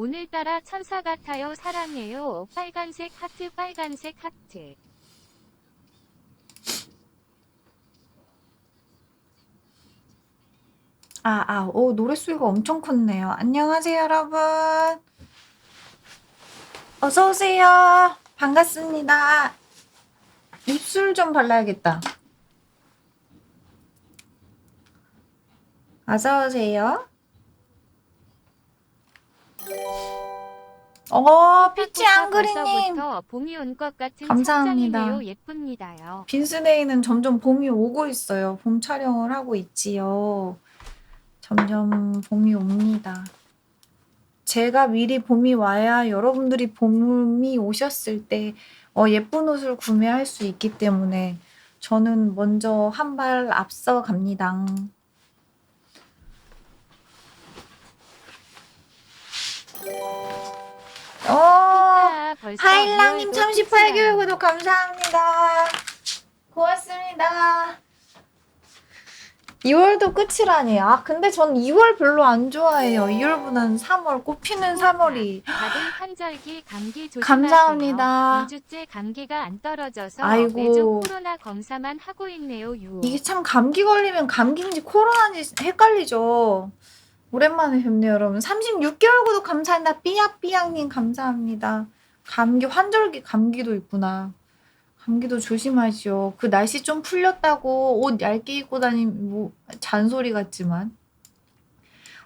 오늘따라 천사 같아요. 사랑해요. 빨간색 하트, 빨간색 하트. 오, 노랫소리가 엄청 컸네요. 안녕하세요, 여러분. 어서오세요. 반갑습니다. 입술 좀 발라야겠다. 어서오세요. 피치 앙그리님. 벌써부터 봄이 온 것 같은 감사합니다. 착장이네요. 예쁩니다요. 빈스데이는 점점 봄이 오고 있어요. 봄 촬영을 하고 있지요. 점점 봄이 옵니다. 제가 미리 봄이 와야 여러분들이 봄이 오셨을 때 예쁜 옷을 구매할 수 있기 때문에 저는 먼저 한 발 앞서 갑니다. 벌써 하일랑님 2월도 38개월 구독 감사합니다. 고맙습니다. 2월도 끝이라니. 근데 전 2월 별로 안 좋아해요. 2월보다는 3월, 꽃피는 3월이. 다들 환절기 감기 조심하세요. 감사합니다. 2주째 감기가 안 떨어져서 아이고. 매주 코로나 검사만 하고 있네요. 이게 참 감기 걸리면 감기인지 코로나인지 헷갈리죠. 오랜만에 뵙네요, 여러분. 36개월 구독 감사합니다. 삐약삐약님 감사합니다. 감기, 환절기 감기도 있구나. 감기도 조심하시오. 그 날씨 좀 풀렸다고 옷 얇게 입고 다니면, 잔소리 같지만.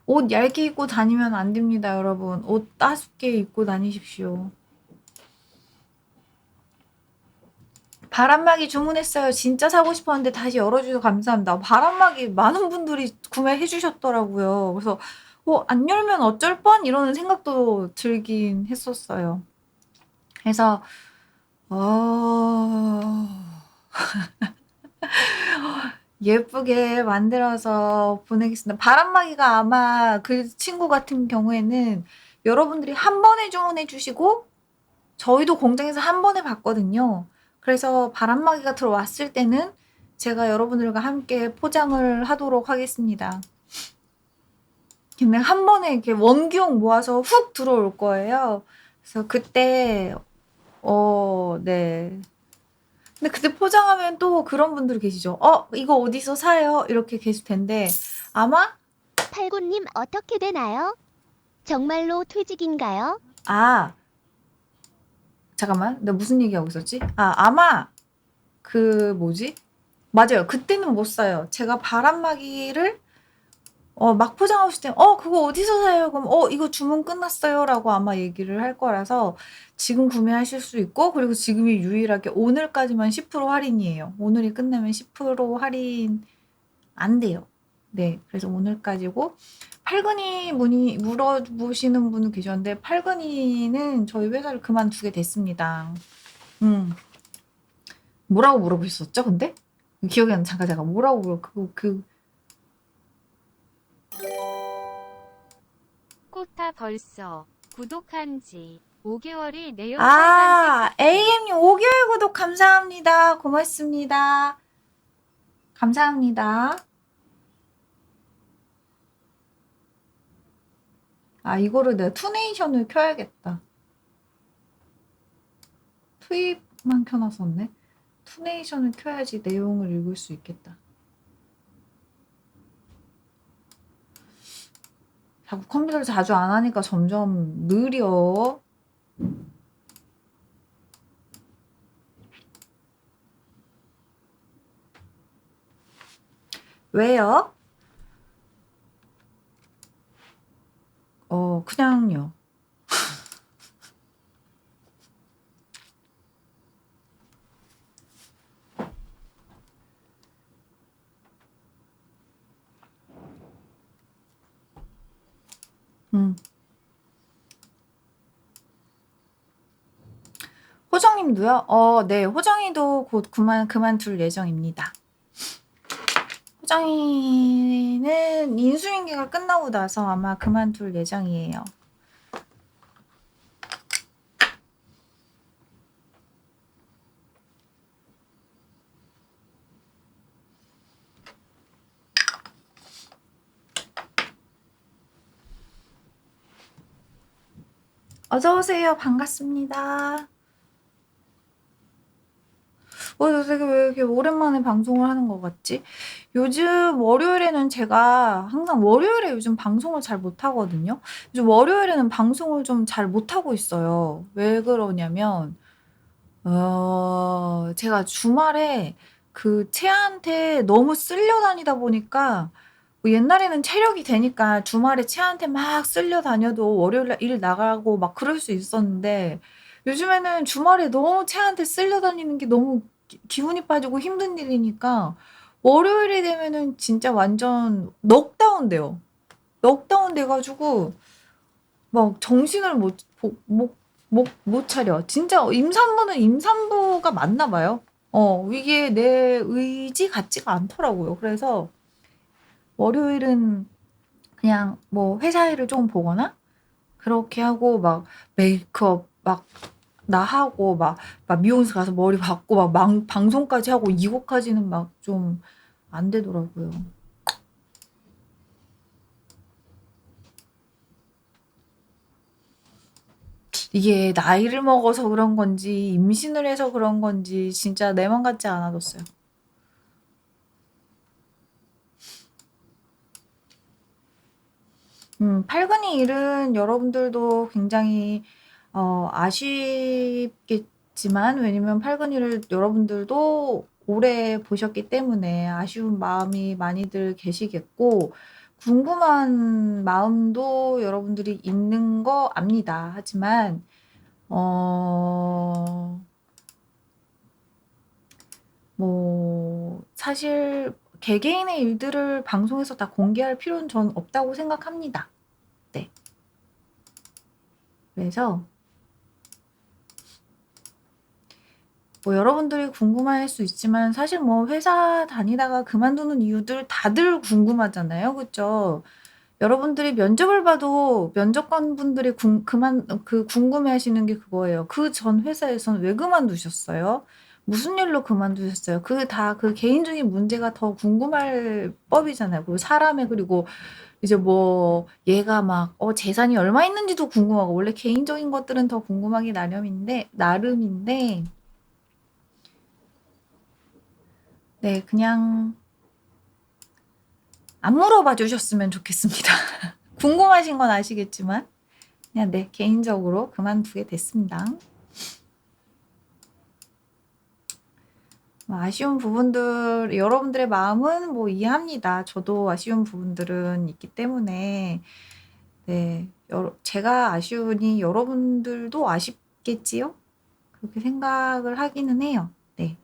옷 얇게 입고 다니면 안 됩니다, 여러분. 옷 따숩게 입고 다니십시오. 바람막이 주문했어요. 진짜 사고 싶었는데 다시 열어주셔서 감사합니다. 바람막이 많은 분들이 구매해 주셨더라고요. 그래서 안 열면 어쩔 뻔? 이러는 생각도 들긴 했었어요. 그래서 예쁘게 만들어서 보내겠습니다. 바람막이가 아마 그 친구 같은 경우에는 여러분들이 한 번에 주문해 주시고 저희도 공장에서 한 번에 받거든요. 그래서 바람막이가 들어왔을 때는 제가 여러분들과 함께 포장을 하도록 하겠습니다. 그냥 한 번에 이렇게 원기용 모아서 훅 들어올 거예요. 그래서 그때 네. 근데 그때 포장하면 또 그런 분들 계시죠. 이거 어디서 사요? 이렇게 계실 텐데 아마 팔구님 어떻게 되나요? 정말로 퇴직인가요? 잠깐만. 내가 무슨 얘기하고 있었지? 아마 그 뭐지? 맞아요. 그때는 못 사요. 제가 바람막이를 막 포장하고 있을 때 그거 어디서 사요? 그럼 이거 주문 끝났어요라고 아마 얘기를 할 거라서 지금 구매하실 수 있고 그리고 지금이 유일하게 오늘까지만 10% 할인이에요. 오늘이 끝나면 10% 할인 안 돼요. 네. 그래서 오늘까지고 팔근이 물어보시는 분 계셨는데 팔근이는 저희 회사를 그만두게 됐습니다. 뭐라고 물어보셨었죠? 근데 기억이 안 나. 잠깐 뭐라고 꽃타 벌써 구독한 지 5개월이 내요. AM님 5개월 구독 감사합니다. 고맙습니다. 감사합니다. 이거를 내가 투네이션을 켜야겠다. 투입만 켜놨었네. 투네이션을 켜야지 내용을 읽을 수 있겠다. 자꾸 컴퓨터를 자주 안 하니까 점점 느려. 왜요? 그냥요. 호정님도요? 네. 호정이도 곧 그만둘 예정입니다. 호정이는 인수인계가 끝나고 나서 아마 그만둘 예정이에요. 어서오세요. 반갑습니다. 되게 왜 이렇게 오랜만에 방송을 하는 것 같지? 요즘 월요일에는 제가 항상 월요일에 요즘 방송을 잘 못하거든요. 요즘 월요일에는 방송을 좀 잘 못하고 있어요. 왜 그러냐면, 제가 주말에 그 채한테 너무 쓸려 다니다 보니까 뭐 옛날에는 체력이 되니까 주말에 채한테 막 쓸려 다녀도 월요일날 일 나가고 막 그럴 수 있었는데 요즘에는 주말에 너무 채한테 쓸려 다니는 게 너무 기운이 빠지고 힘든 일이니까 월요일이 되면은 진짜 완전 넉다운 돼요. 넉다운 돼가지고 막 정신을 못 차려. 진짜 임산부는 임산부가 맞나 봐요. 이게 내 의지 같지가 않더라고요. 그래서 월요일은 그냥 뭐 회사 일을 좀 보거나 그렇게 하고 막 메이크업 막 나 하고 막 미용실 가서 머리 받고 막 방송까지 하고 이거까지는 막 좀 안 되더라고요. 이게 나이를 먹어서 그런 건지 임신을 해서 그런 건지 진짜 내 맘 같지 않아졌어요. 팔근이 일은 여러분들도 굉장히 아쉽겠지만 왜냐면 팔근이를 여러분들도 오래 보셨기 때문에 아쉬운 마음이 많이들 계시겠고 궁금한 마음도 여러분들이 있는 거 압니다. 하지만 어, 뭐 사실 개개인의 일들을 방송에서 다 공개할 필요는 전 없다고 생각합니다. 네. 그래서 뭐 여러분들이 궁금할 수 있지만 사실 뭐 회사 다니다가 그만두는 이유들 다들 궁금하잖아요. 그쵸? 여러분들이 면접을 봐도 면접관 분들이 궁금해 하시는 게 그거예요. 그 전 회사에선 왜 그만두셨어요? 무슨 일로 그만두셨어요? 그 개인적인 문제가 더 궁금할 법이잖아요. 그리고 그리고 이제 뭐 얘가 막 재산이 얼마 있는지도 궁금하고 원래 개인적인 것들은 더 궁금하기 나름인데 네, 그냥 안 물어봐 주셨으면 좋겠습니다. 궁금하신 건 아시겠지만 그냥 네, 개인적으로 그만두게 됐습니다. 뭐 아쉬운 부분들 여러분들의 마음은 뭐 이해합니다. 저도 아쉬운 부분들은 있기 때문에 네, 제가 아쉬우니 여러분들도 아쉽겠지요? 그렇게 생각을 하기는 해요. 네.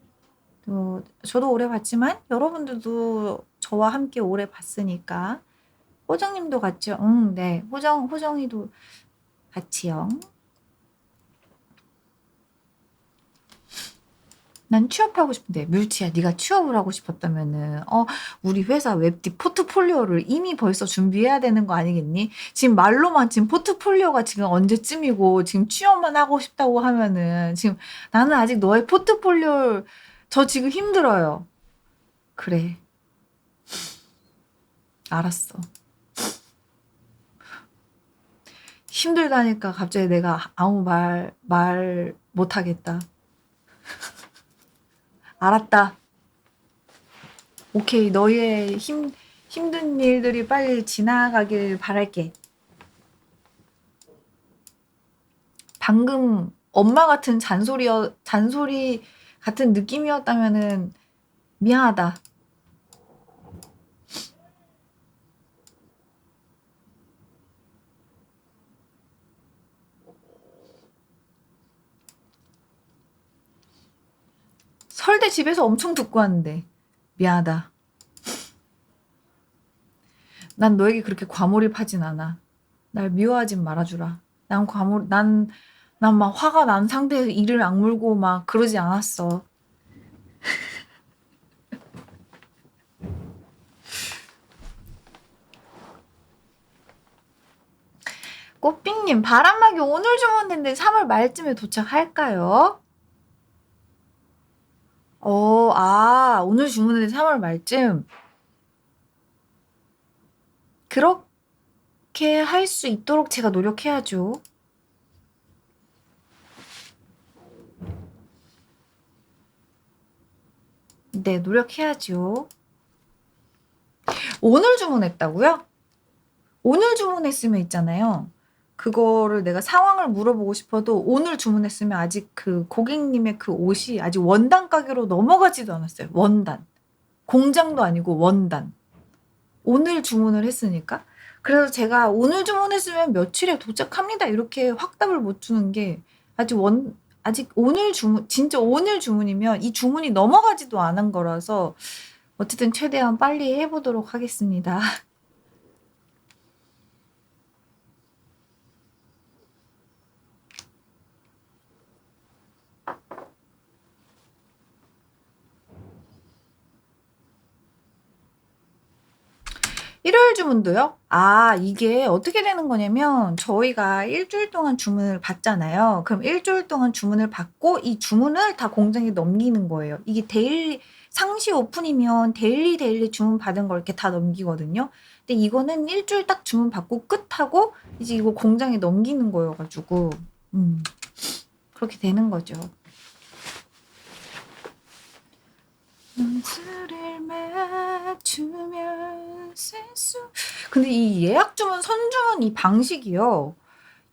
저도 오래 봤지만 여러분들도 저와 함께 오래 봤으니까 호정님도 같이요. 네. 호정이도 같이요. 난 취업하고 싶은데 뮤지야 네가 취업을 하고 싶었다면은 우리 회사 웹디 포트폴리오를 이미 벌써 준비해야 되는 거 아니겠니? 지금 말로만 지금 포트폴리오가 지금 언제쯤이고 지금 취업만 하고 싶다고 하면은 지금 나는 아직 너의 포트폴리오 저 지금 힘들어요. 그래. 알았어. 힘들다니까 갑자기 내가 아무 말 못하겠다. 알았다. 오케이. 너의 힘든 일들이 빨리 지나가길 바랄게. 방금 엄마 같은 잔소리 같은 느낌이었다면은 미안하다. 설대 집에서 엄청 듣고 왔는데 미안하다. 난 너에게 그렇게 과몰입하진 않아. 날 미워하지 말아주라. 난 막 화가 난 상태에서 이를 악물고 막 그러지 않았어. 꽃빙님, 바람막이 오늘 주문했는데 3월 말쯤에 도착할까요? 오늘 주문했는데 3월 말쯤. 그렇게 할 수 있도록 제가 노력해야죠. 네, 노력해야죠. 오늘 주문했다고요? 오늘 주문했으면 있잖아요. 그거를 내가 상황을 물어보고 싶어도 오늘 주문했으면 아직 그 고객님의 그 옷이 아직 원단 가게로 넘어가지도 않았어요. 원단. 공장도 아니고 원단. 오늘 주문을 했으니까. 그래서 제가 오늘 주문했으면 며칠에 도착합니다. 이렇게 확답을 못 주는 게 아직 오늘 주문, 진짜 오늘 주문이면 이 주문이 넘어가지도 않은 거라서 어쨌든 최대한 빨리 해보도록 하겠습니다. 일요일 주문도요? 아, 이게 어떻게 되는 거냐면 저희가 일주일 동안 주문을 받잖아요. 그럼 일주일 동안 주문을 받고 이 주문을 다 공장에 넘기는 거예요. 이게 데일리 상시 오픈이면 데일리 주문 받은 걸 이렇게 다 넘기거든요. 근데 이거는 일주일 딱 주문 받고 끝하고 이제 이거 공장에 넘기는 거여가지고 그렇게 되는 거죠. 눈수를 맞추면 센수. 근데 이 예약 주문, 선주문 이 방식이요.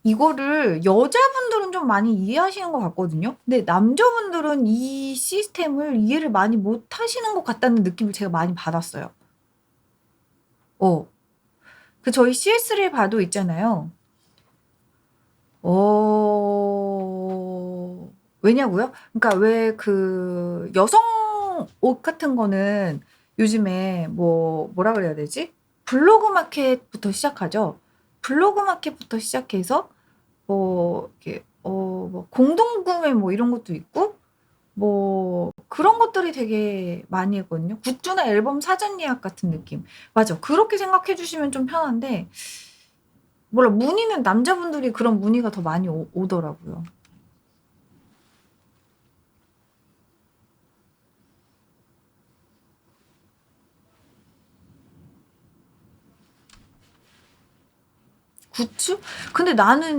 이거를 여자분들은 좀 많이 이해하시는 것 같거든요. 근데 남자분들은 이 시스템을 이해를 많이 못 하시는 것 같다는 느낌을 제가 많이 받았어요. 저희 CS3 봐도 있잖아요. 왜냐고요? 그러니까 왜 그 여성 옷 같은 거는 요즘에 뭐라 그래야 되지? 블로그 마켓부터 시작하죠. 블로그 마켓부터 시작해서 이렇게 뭐 공동 구매 뭐 이런 것도 있고 뭐 그런 것들이 되게 많이 있거든요. 굿즈나 앨범 사전 예약 같은 느낌. 맞아. 그렇게 생각해 주시면 좀 편한데 몰라 문의는 남자분들이 그런 문의가 더 많이 오더라고요. 굿즈? 근데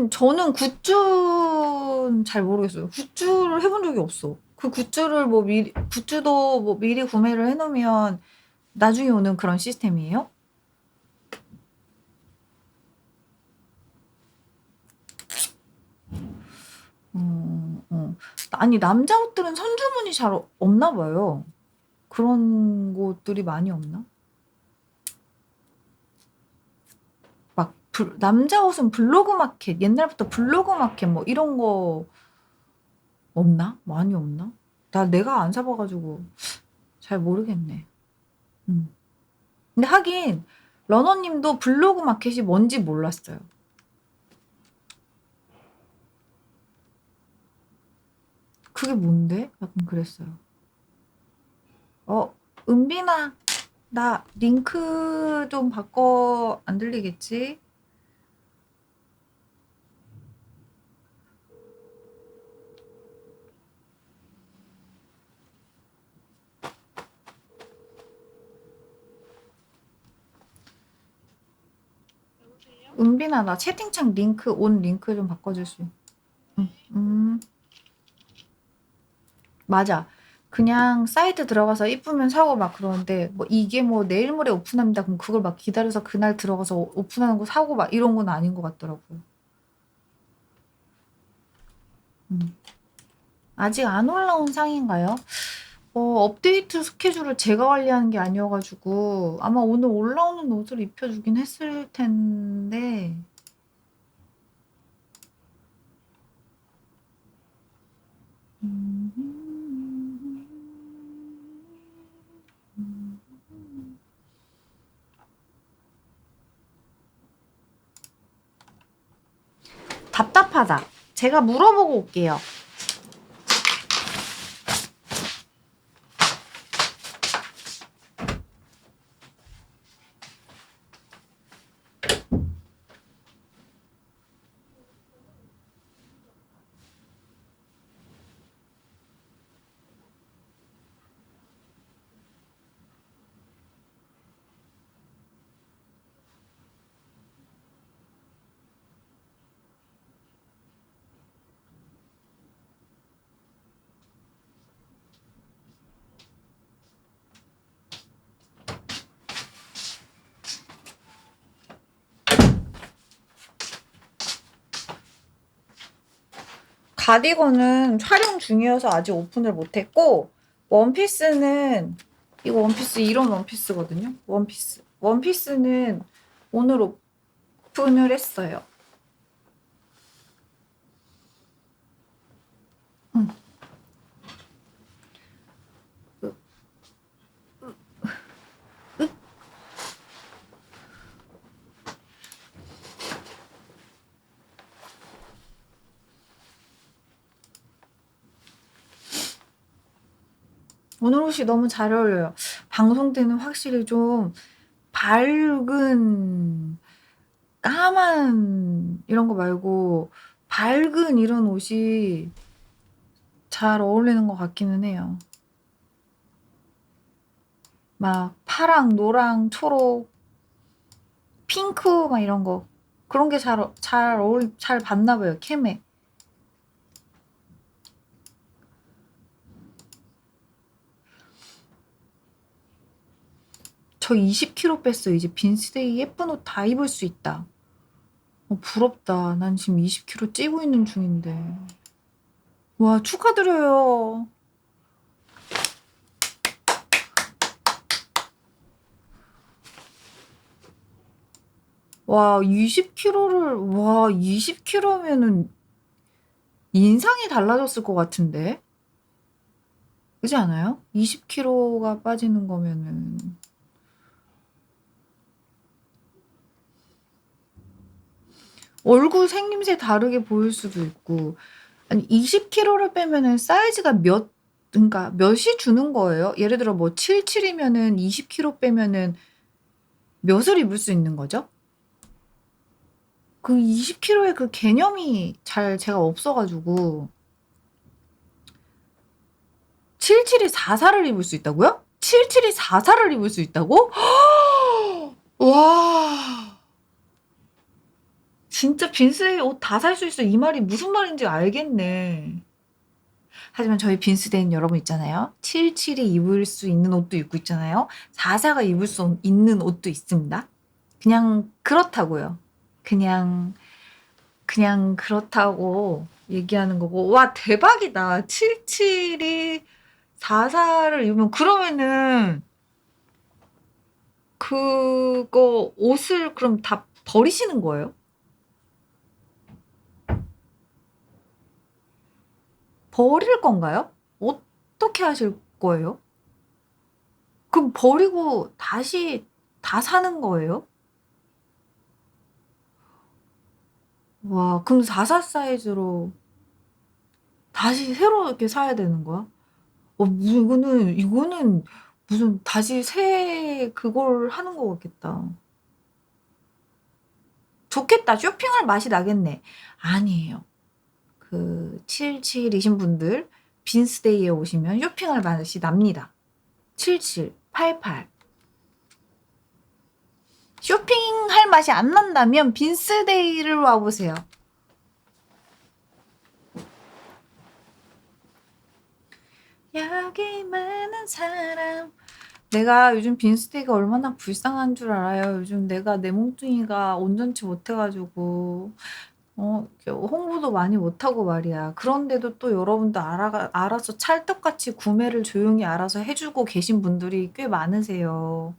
저는 굿즈는 잘 모르겠어요. 굿즈를 해본 적이 없어. 그 굿즈를 굿즈도 뭐 미리 구매를 해놓으면 나중에 오는 그런 시스템이에요? 아니, 남자 옷들은 선주문이 잘 없나 봐요. 그런 곳들이 많이 없나? 남자 옷은 블로그 마켓, 옛날부터 블로그 마켓 뭐 이런 거 없나? 많이 없나? 내가 안 사봐가지고 잘 모르겠네. 음. 근데 하긴 러너님도 블로그 마켓이 뭔지 몰랐어요. 그게 뭔데? 약간 그랬어요. 은빈아, 나 링크 좀 바꿔 안 들리겠지? 은빈아, 나 채팅창 온 링크 좀 바꿔줄 수. 맞아. 그냥 사이트 들어가서 이쁘면 사고 막 그러는데 뭐 이게 뭐 내일 모레 오픈합니다. 그럼 그걸 막 기다려서 그날 들어가서 오픈하는 거 사고 막 이런 건 아닌 것 같더라고요. 음. 아직 안 올라온 상인가요? 업데이트 스케줄을 제가 관리하는 게 아니어가지고 아마 오늘 올라오는 옷을 입혀주긴 했을 텐데 답답하다. 제가 물어보고 올게요. 가디건은 촬영 중이어서 아직 오픈을 못했고, 원피스는 이거 원피스 이런 원피스거든요. 원피스는 오늘 오픈을 했어요. 오늘 옷이 너무 잘 어울려요. 방송 때는 확실히 좀 밝은 까만 이런 거 말고 밝은 이런 옷이 잘 어울리는 것 같기는 해요. 막 파랑, 노랑, 초록, 핑크 막 이런 거 그런 게 잘 봤나 봐요. 캠에. 저 20kg 뺐어요. 이제 빈스데이 예쁜 옷 다 입을 수 있다. 부럽다. 난 지금 20kg 찌고 있는 중인데. 와, 축하드려요. 와, 20kg면은 인상이 달라졌을 것 같은데? 그렇지 않아요? 20kg가 빠지는 거면은. 얼굴 생김새 다르게 보일 수도 있고. 아니, 20kg를 빼면은 사이즈가 그러니까 몇이 주는 거예요? 예를 들어 뭐 77이면은 20kg 빼면은 몇을 입을 수 있는 거죠? 그 20kg의 그 개념이 제가 없어가지고. 77이 44를 입을 수 있다고요? 77이 44를 입을 수 있다고? 와. 진짜 빈스데이 옷 다 살 수 있어. 이 말이 무슨 말인지 알겠네. 하지만 저희 빈스데이는 여러분 있잖아요. 77이 입을 수 있는 옷도 입고 있잖아요. 44가 입을 수 있는 옷도 있습니다. 그냥 그렇다고요. 그냥 그렇다고 얘기하는 거고. 와, 대박이다. 77이 44를 입으면 그러면은 그거 옷을 그럼 다 버리시는 거예요? 버릴 건가요? 어떻게 하실 거예요? 그럼 버리고 다시 다 사는 거예요? 와, 그럼 44 사이즈로 다시 새로 이렇게 사야 되는 거야? 이거는 무슨 다시 새 그걸 하는 거 같겠다. 좋겠다. 쇼핑할 맛이 나겠네. 아니에요. 그 77이신 분들 빈스데이에 오시면 쇼핑할 맛이 납니다. 77, 88. 쇼핑할 맛이 안 난다면 빈스데이를 와보세요. 여기 많은 사람. 내가 요즘 빈스데이가 얼마나 불쌍한 줄 알아요. 요즘 내가 내 몸뚱이가 온전치 못해가지고 이렇게 홍보도 많이 못하고 말이야. 그런데도 또 여러분도 알아서 찰떡같이 구매를 조용히 알아서 해주고 계신 분들이 꽤 많으세요.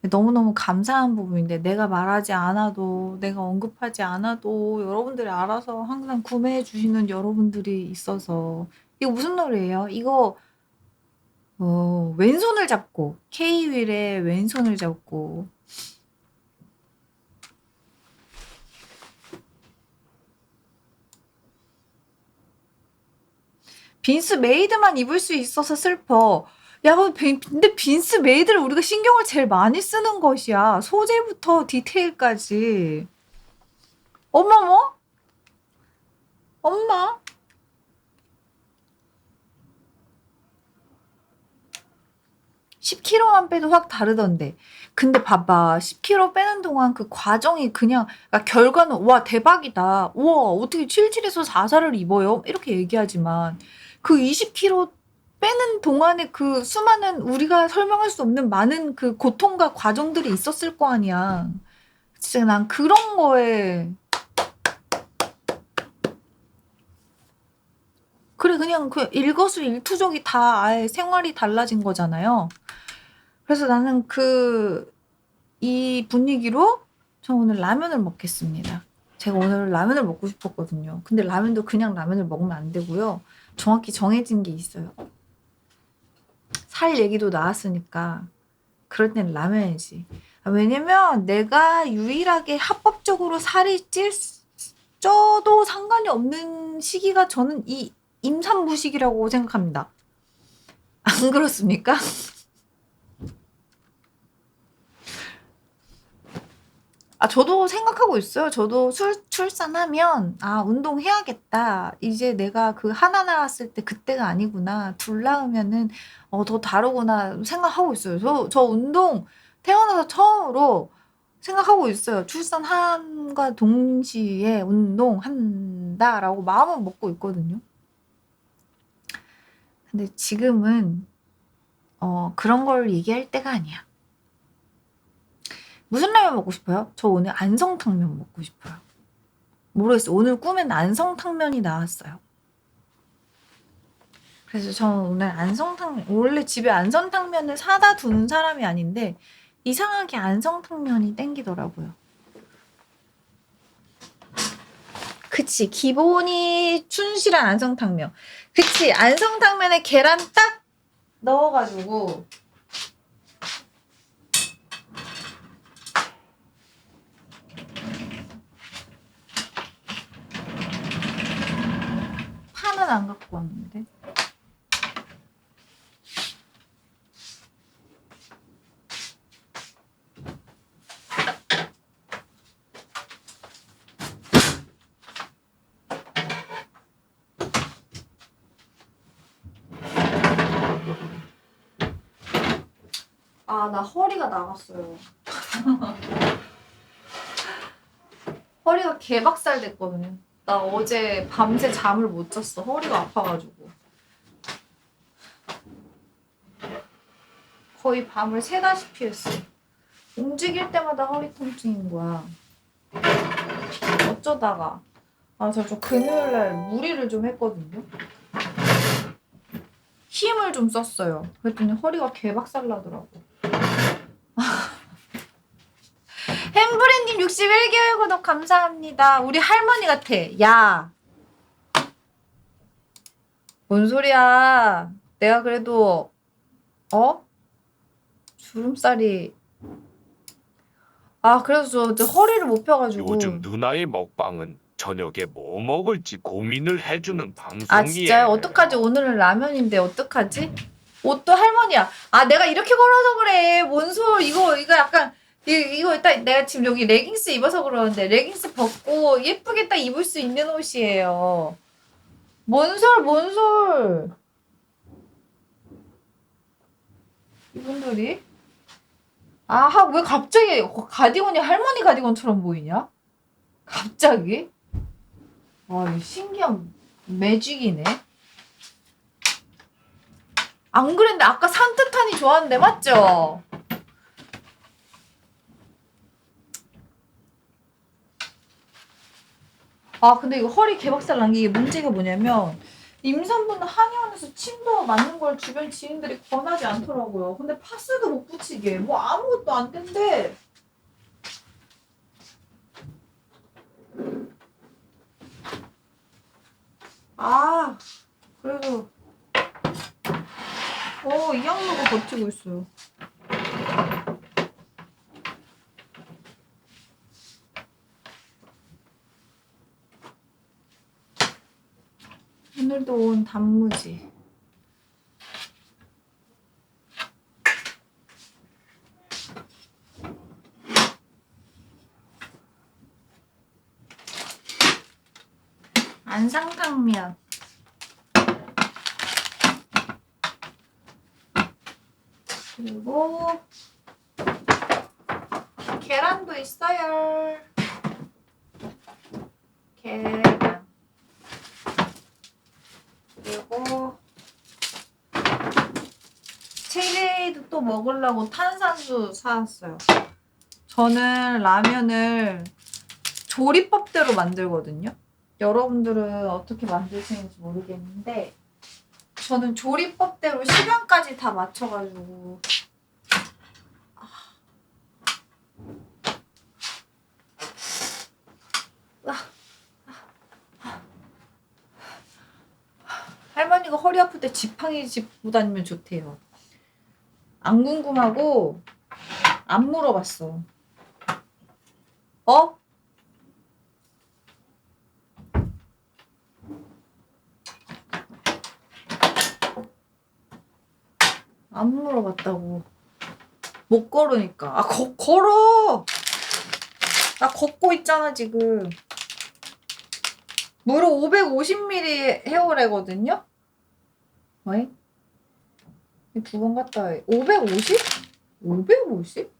너무너무 감사한 부분인데 내가 말하지 않아도 내가 언급하지 않아도 여러분들이 알아서 항상 구매해 주시는 여러분들이 있어서. 이거 무슨 노래예요? 이거 왼손을 잡고 K-윌의 왼손을 잡고. 빈스 메이드만 입을 수 있어서 슬퍼. 야, 근데 빈스 메이드를 우리가 신경을 제일 많이 쓰는 것이야. 소재부터 디테일까지. 어머머? 엄마? (10kg만) 빼도 확 다르던데. 근데 봐봐. 10kg 빼는 동안 그 과정이 그러니까 결과는 와 대박이다. 우와 어떻게 77에서 44를 입어요? 이렇게 얘기하지만 그 20kg 빼는 동안에 그 수많은 우리가 설명할 수 없는 많은 그 고통과 과정들이 있었을 거 아니야. 진짜 난 그런 거에 그냥 그 일거수일투족이 다 아예 생활이 달라진 거잖아요. 그래서 나는 이 분위기로 저 오늘 라면을 먹겠습니다. 제가 오늘 라면을 먹고 싶었거든요. 근데 라면도 그냥 라면을 먹으면 안 되고요. 정확히 정해진 게 있어요. 살 얘기도 나왔으니까 그럴 땐 라면이지. 왜냐면 내가 유일하게 합법적으로 살이 쪄도 상관이 없는 시기가 저는 이 임산부 시기라고 생각합니다. 안 그렇습니까? 저도 생각하고 있어요. 저도 출산하면 운동해야겠다. 이제 내가 그 하나 낳았을 때 그때가 아니구나. 둘 낳으면은 더 다르구나 생각하고 있어요. 저 운동 태어나서 처음으로 생각하고 있어요. 출산함과 동시에 운동한다라고 마음은 먹고 있거든요. 근데 지금은 그런 걸 얘기할 때가 아니야. 무슨 라면 먹고 싶어요? 저 오늘 안성탕면 먹고 싶어요. 모르겠어요. 오늘 꿈엔 안성탕면이 나왔어요. 그래서 저는 오늘 원래 집에 안성탕면을 사다 두는 사람이 아닌데 이상하게 안성탕면이 땡기더라고요. 그치, 기본이 춘실한 안성탕면. 그치, 안성탕면에 계란 딱 넣어가지고 파는 안 갖고 왔는데. 나 허리가 나갔어요. 허리가 개박살 됐거든요. 나 어제 밤새 잠을 못 잤어. 허리가 아파가지고. 거의 밤을 새다시피 했어. 움직일 때마다 허리 통증인 거야. 어쩌다가. 저 금요일날 무리를 좀 했거든요. 힘을 좀 썼어요. 그랬더니 허리가 개박살 나더라고. 햄브레님 61개월 구독 감사합니다. 우리 할머니 같아. 야. 뭔 소리야. 내가 그래도 주름살이 그래서 저 허리를 못 펴가지고. 요즘 누나의 먹방은 저녁에 뭐 먹을지 고민을 해주는 방송이에요. 진짜요? 어떡하지? 오늘은 라면인데 어떡하지? 옷도 할머니야. 내가 이렇게 걸어서 그래. 뭔 소리. 이거 약간 이거 딱 내가 지금 여기 레깅스 입어서 그러는데 레깅스 벗고 예쁘게 딱 입을 수 있는 옷이에요. 뭔 솔. 이분들이 왜 갑자기 가디건이 할머니 가디건처럼 보이냐? 갑자기? 이거 신기한 매직이네. 안 그랬는데 아까 산뜻하니 좋았는데 맞죠? 근데 이거 허리 개박살 난 게 이게 문제가 뭐냐면 임산부는 한의원에서 침도 맞는 걸 주변 지인들이 권하지 않더라고요. 근데 파스도 못 붙이게 뭐 아무것도 안 된대. 그래도 이 양로가 버티고 있어요. 오늘도 온 단무지. 안상탕면. 그리고 계란도 있어요. 계란. 그리고 체리도 또 먹으려고 탄산수 사왔어요. 저는 라면을 조리법대로 만들거든요. 여러분들은 어떻게 만드시는지 모르겠는데 저는 조리법대로 시간까지 다 맞춰가지고. 할머니가 허리 아플 때 지팡이 짚고 다니면 좋대요. 안 궁금하고 안 물어봤어. 어? 안 물어봤다고. 못 걸으니까. 아, 걸어! 나 걷고 있잖아, 지금. 무려 550ml 헤어래거든요? 어이? 2번 갔다 와. 550? 550?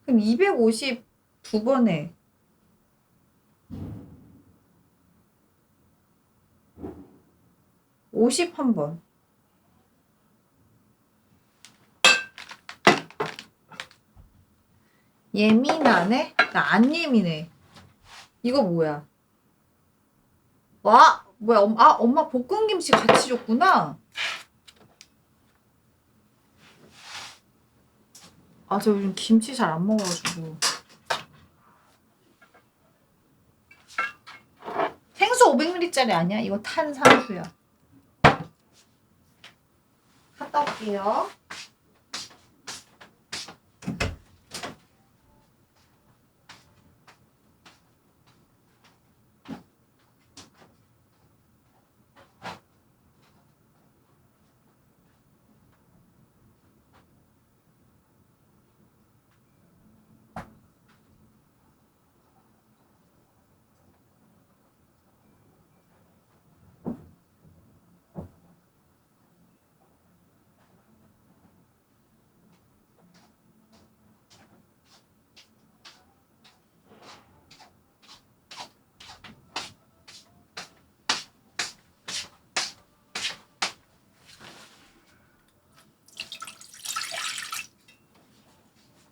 그럼 250 2번에. 50 한 번. 예민하네? 나 안 예민해. 이거 뭐야? 와, 뭐야? 엄마 볶음김치 같이 줬구나. 아, 저 요즘 김치 잘 안 먹어가지고. 생수 500ml짜리 아니야? 이거 탄산수야. 갔다 올게요.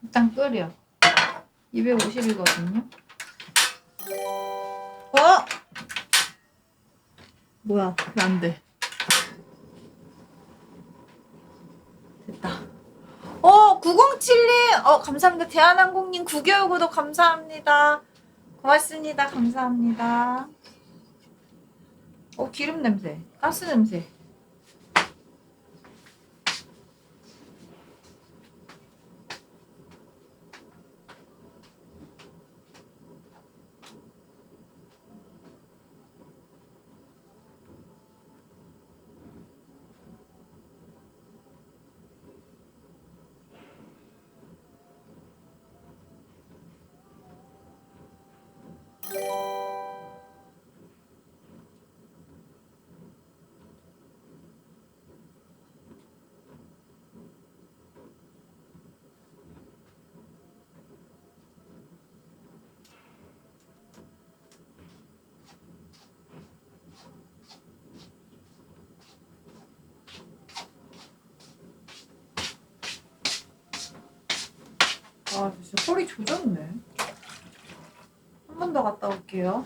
일단 끓여. 250이거든요. 어? 뭐야, 왜 안 돼? 됐다. 9072! 감사합니다. 대한항공님 9개월 구독 감사합니다. 고맙습니다. 감사합니다. 기름 냄새. 가스 냄새. 아, 진짜 소리 조졌네. 한 번 더 갔다 올게요.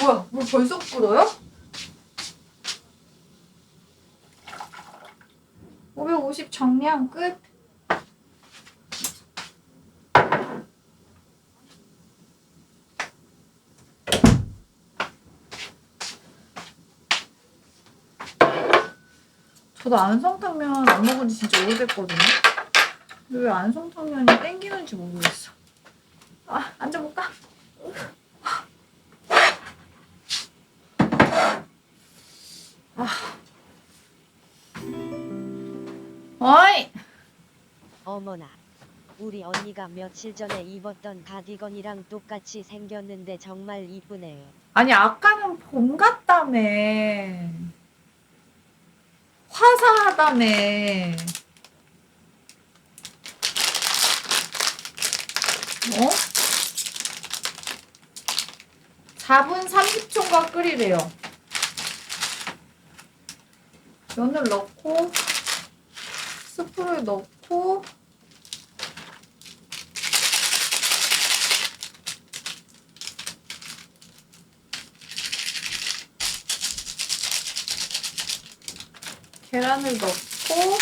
뭐야, 물 벌써 끓어요? 550 정량 끝. 저도 안성탕면 안 먹은 지 진짜 오래됐거든요. 근데 왜 안성탕면이 땡기는지 모르겠어. 아, 앉아볼까? 어이! 어머나. 우리 언니가 며칠 전에 입었던 가디건이랑 똑같이 생겼는데 정말 이쁘네요. 아니, 아까는 봄 같다며. 화사하다며. 어? 4분 30초가 끓이래요. 면을 넣고, 스프를 넣고, 계란을 넣고,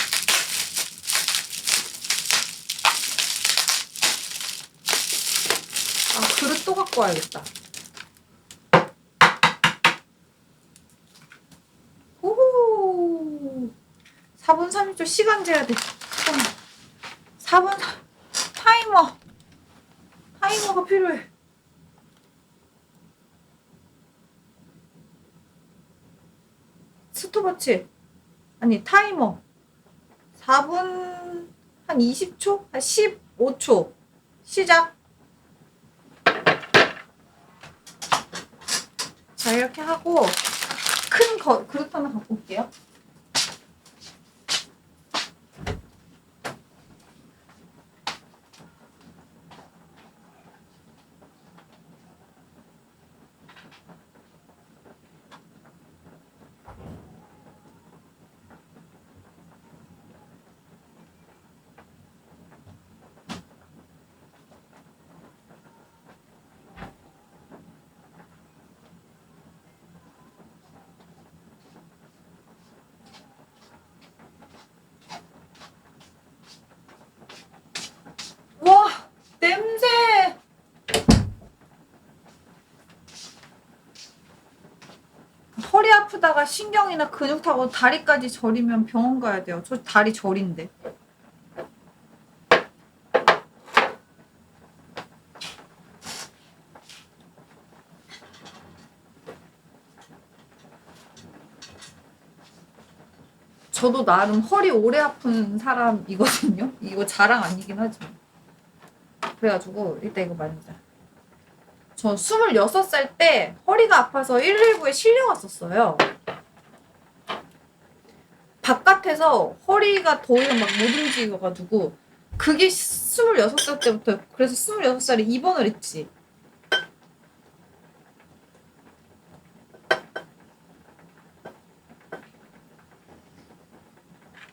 아, 그릇 또 갖고 와야겠다. 오호. 4분 30초 시간 재야 돼. 4분 타이머가 필요해. 스톱워치. 아니, 타이머. 4분 한 20초? 한 15초. 시작. 자, 이렇게 하고 큰 그릇 하나 갖고 올게요. 와, 냄새! 허리 아프다가 신경이나 근육 타고 다리까지 저리면 병원 가야 돼요. 저 다리 저린데. 저도 나름 허리 오래 아픈 사람이거든요. 이거 자랑 아니긴 하지만. 그래가지고 일단 이거 만지자. 저 26살 때 허리가 아파서 119에 실려갔었어요. 바깥에서 허리가 더 이상 막 못 움직여가지고 그게 26살 때부터. 그래서 26살에 입원을 했지.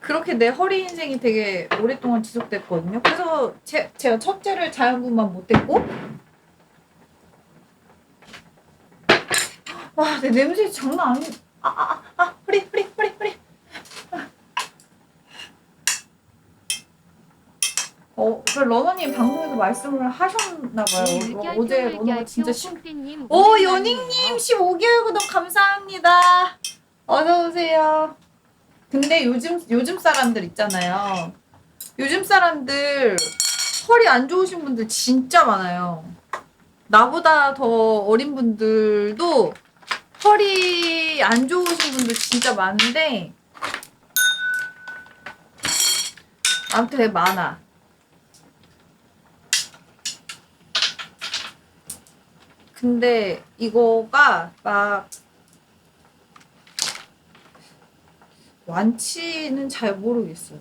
그렇게 내 허리 인생이 되게 오랫동안 지속됐거든요. 그래서 제가 첫째를 자연분만 못했고, 와, 내 냄새 장난 아니. 허리. 그 러너님 방송에서 말씀을 하셨나봐요. 어제 러너가 진짜 오, 요닝님 15개월 구독 감사합니다. 어서 오세요. 근데 요즘 사람들 있잖아요. 요즘 사람들 허리 안 좋으신 분들 진짜 많아요. 나보다 더 어린 분들도 허리 안 좋으신 분들 진짜 많은데, 아무튼 되게 많아. 근데 이거가 막 완치는 잘 모르겠어요.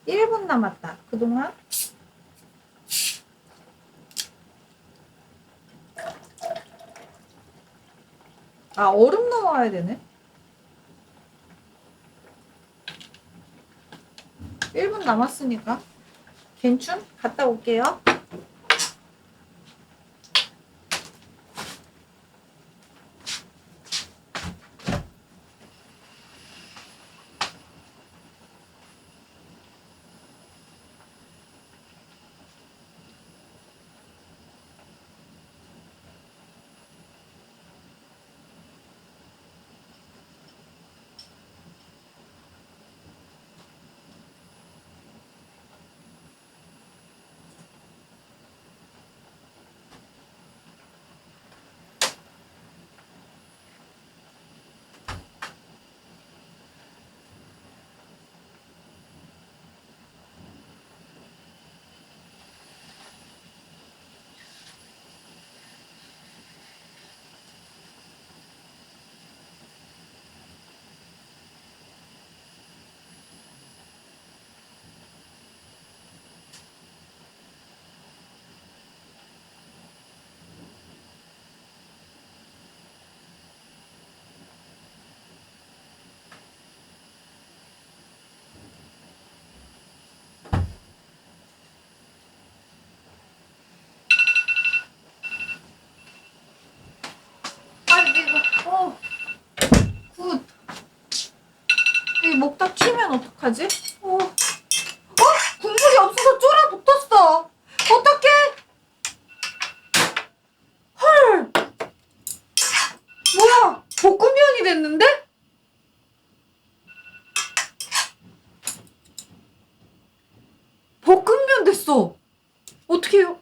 1분 남았다. 그동안 얼음 넣어야 되네. 1분 남았으니까 괜춘? 갔다 올게요. 쫄면 어떡하지? 국물이 없어서 쫄아 붙었어. 어떡해? 헐. 뭐야? 볶음면이 됐는데? 볶음면 됐어. 어떻게 해요?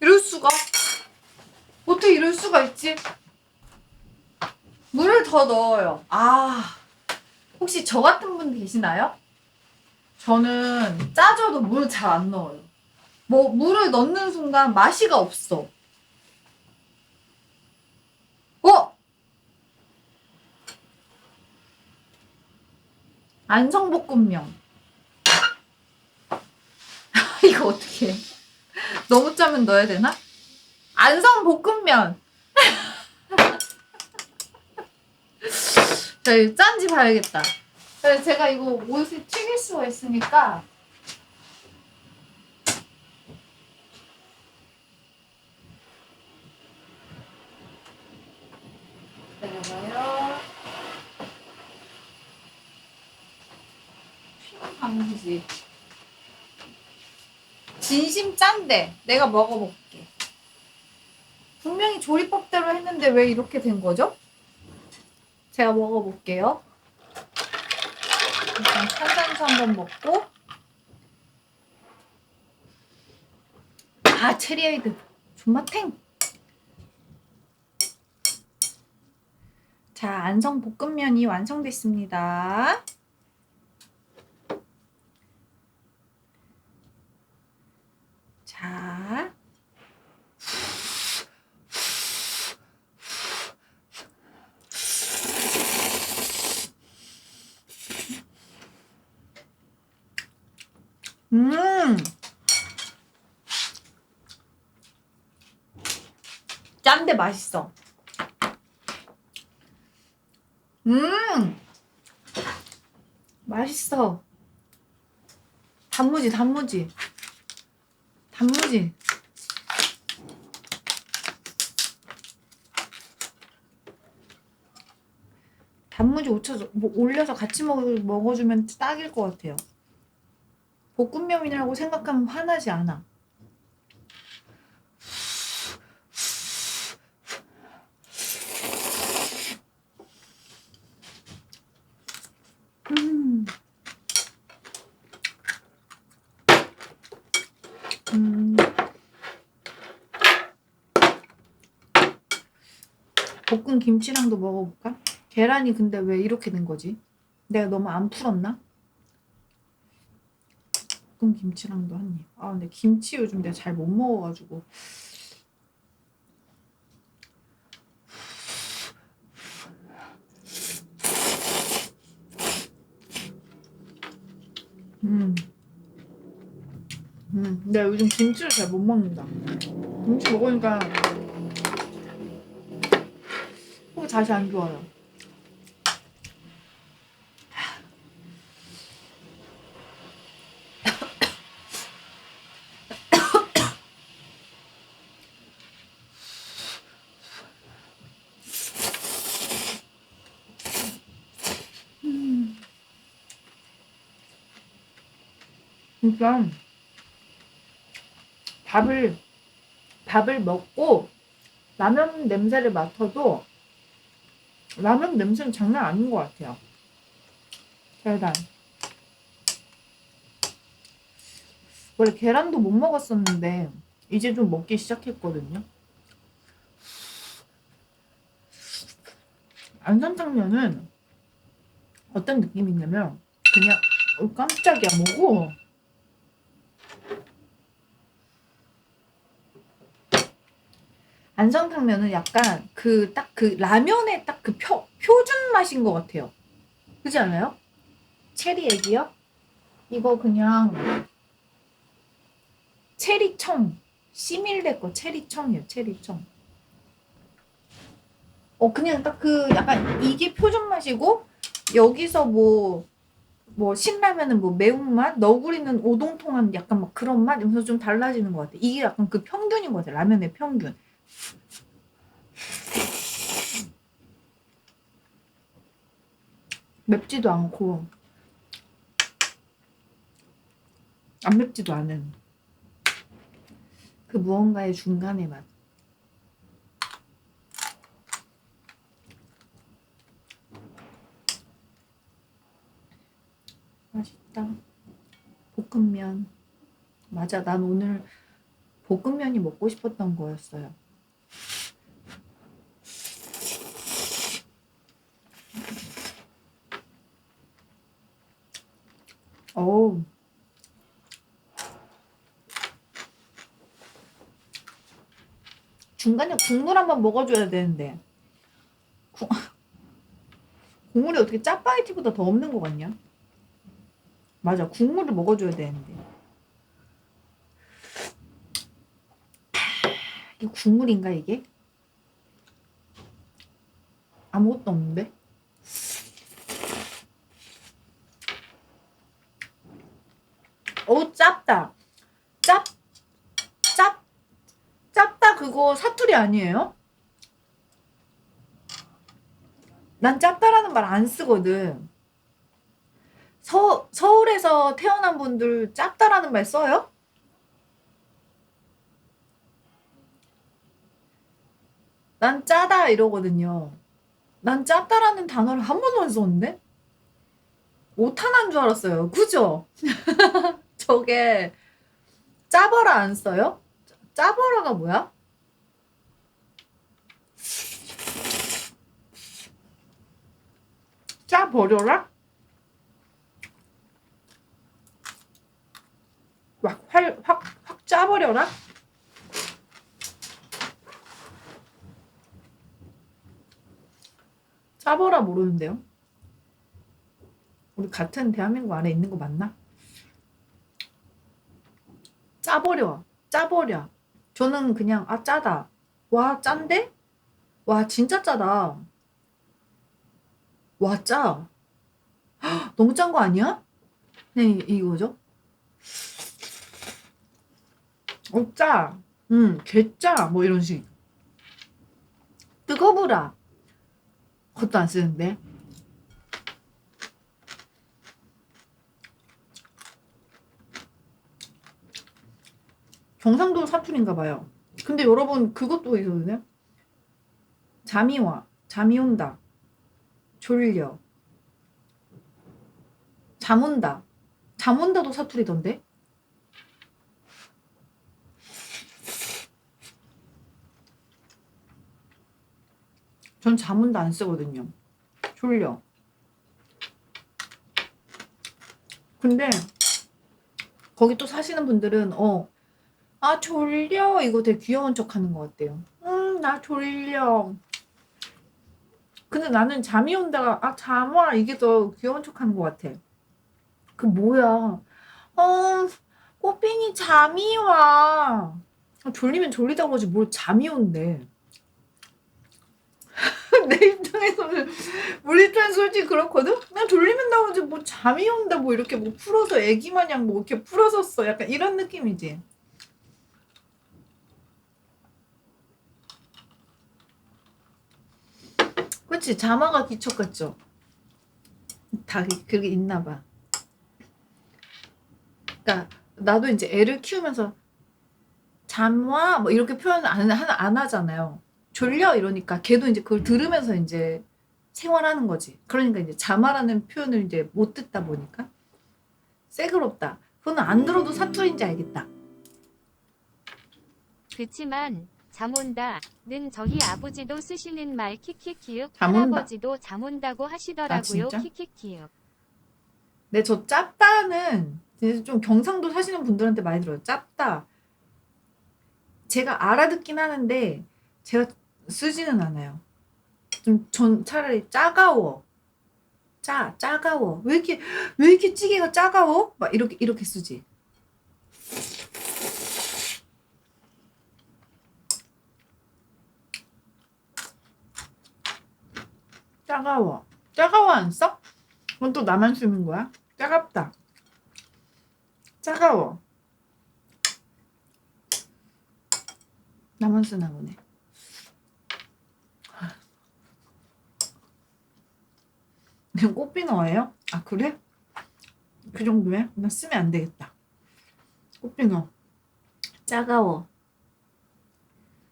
이럴 수가? 어떻게 이럴 수가 있지? 물을 더 넣어요. 아, 혹시 저 같은 분 계시나요? 저는 짜져도 물 잘 안 넣어요. 뭐 물을 넣는 순간 맛이가 없어. 안성볶음면. 이거 어떻게 해? 너무 짜면 넣어야 되나? 안성볶음면. 자, 이거 짠지 봐야겠다. 제가 이거 옷에 튀길 수가 있으니까. 기다려봐요. 핑방지. 진심 짠데 내가 먹어볼게. 분명히 조리법대로 했는데 왜 이렇게 된 거죠? 제가 먹어볼게요. 일단 탄산수 한번 먹고. 아, 체리에이드 존맛탱. 자, 안성 볶음면이 완성됐습니다. 자, 짠데 맛있어. 맛있어. 단무지. 단무지 올려서 같이 먹어주면 딱일 것 같아요. 볶음면이라고 생각하면 화나지 않아. 볶은 김치랑도 먹어볼까? 계란이 근데 왜 이렇게 된 거지? 내가 너무 안 풀었나? 볶은 김치랑도 한 입. 아, 근데 김치 요즘 내가 잘 못 먹어가지고. 내가 요즘 김치를 잘 못 먹는다. 김치 먹으니까 속이 다시 안 좋아요. 진짜 밥을 먹고 라면 냄새를 맡아도 라면 냄새는 장난 아닌 것 같아요. 계란. 원래 계란도 못 먹었었는데 이제 좀 먹기 시작했거든요. 안산탕면은 어떤 느낌이 있냐면 그냥 깜짝이야 뭐고 안성탕면은 약간 그 라면의 딱 그 표준 맛인 것 같아요. 그렇지 않아요? 체리액이요? 이거 그냥 체리청 시밀레 거 체리청이에요. 체리청. 그냥 딱 그 약간 이게 표준 맛이고 여기서 뭐 신라면은 뭐 매운맛, 너구리는 오동통한 약간 막 그런 맛 이러면서 좀 달라지는 것 같아. 이게 약간 그 평균인 것 같아. 라면의 평균. 맵지도 않고 안 맵지도 않은 그 무언가의 중간의 맛. 맛있다. 볶음면. 맞아, 난 오늘 볶음면이 먹고 싶었던 거였어요. 어우. 중간에 국물 한번 먹어줘야 되는데. 국물이 어떻게 짜파게티보다 더 없는 것 같냐? 맞아, 국물을 먹어줘야 되는데. 이게 국물인가 이게? 아무것도 없는데? 짭다. 짭다 그거 사투리 아니에요? 난 짭다라는 말 안 쓰거든. 서울에서 태어난 분들 짭다라는 말 써요? 난 짜다 이러거든요. 난 짭다라는 단어를 한 번도 안 썼는데? 오타난 줄 알았어요. 그죠? 저게 짜버라 안 써요? 짜버라가 뭐야? 짜버려라? 확 짜버려라? 짜버라 모르는데요? 우리 같은 대한민국 안에 있는 거 맞나? 짜버려. 저는 그냥 짜다. 와, 짠데? 와, 진짜 짜다. 와, 짜. 헉, 너무 짠 거 아니야? 네, 이거죠? 짜. 개짜. 뭐 이런 식. 뜨거부라. 그것도 안 쓰는데. 경상도 사투리인가 봐요. 근데 여러분 그것도 있거든요. 잠이 와. 잠이 온다. 졸려. 잠 온다. 잠 온다도 사투리던데. 전 잠 온다 안 쓰거든요. 졸려. 근데 거기 또 사시는 분들은 졸려 이거 되게 귀여운 척 하는 것 같대요. 나 졸려. 근데 나는 잠이 온다가 잠 와 이게 더 귀여운 척 하는 것 같아. 그 뭐야. 꽃빈이 잠이 와. 졸리면 졸리다고 그러지 뭘 잠이 온대. 내 입장에서는 우리 입장에서 솔직히 그렇거든? 나 졸리면 나오지 뭐 잠이 온다 뭐 이렇게 뭐 풀어서 애기 마냥 뭐 이렇게 풀어섰어 약간 이런 느낌이지. 그치? 자마가 기척 같죠? 다 그게 있나 봐. 그러니까 나도 이제 애를 키우면서 잠와 뭐 이렇게 표현 안 하잖아요. 졸려 이러니까 걔도 이제 그걸 들으면서 이제 생활하는 거지. 그러니까 이제 자마라는 표현을 이제 못 듣다 보니까 새그럽다. 그거는 안 들어도 사투리인지 알겠다. 그치만 잠 온다는 저희 아버지도 쓰시는 말 키키키윽. 잠 온다. 할아버지도 잠 온다고 하시더라고요. 진짜? 키키키윽. 근데 저 짭다는 이제 좀 경상도 사시는 분들한테 많이 들어요. 짭다. 제가 알아듣긴 하는데 제가 쓰지는 않아요. 전 차라리 짜가워. 짜가워. 왜 이렇게 찌개가 짜가워? 막 이렇게 쓰지. 짜가워. 짜가워 안 써? 그건 또 나만 쓰는 거야? 짜갑다. 짜가워. 나만 쓰나 보네. 그냥 꽃비너예요? 아 그래? 그 정도야? 나 쓰면 안 되겠다. 꽃빙어 짜가워.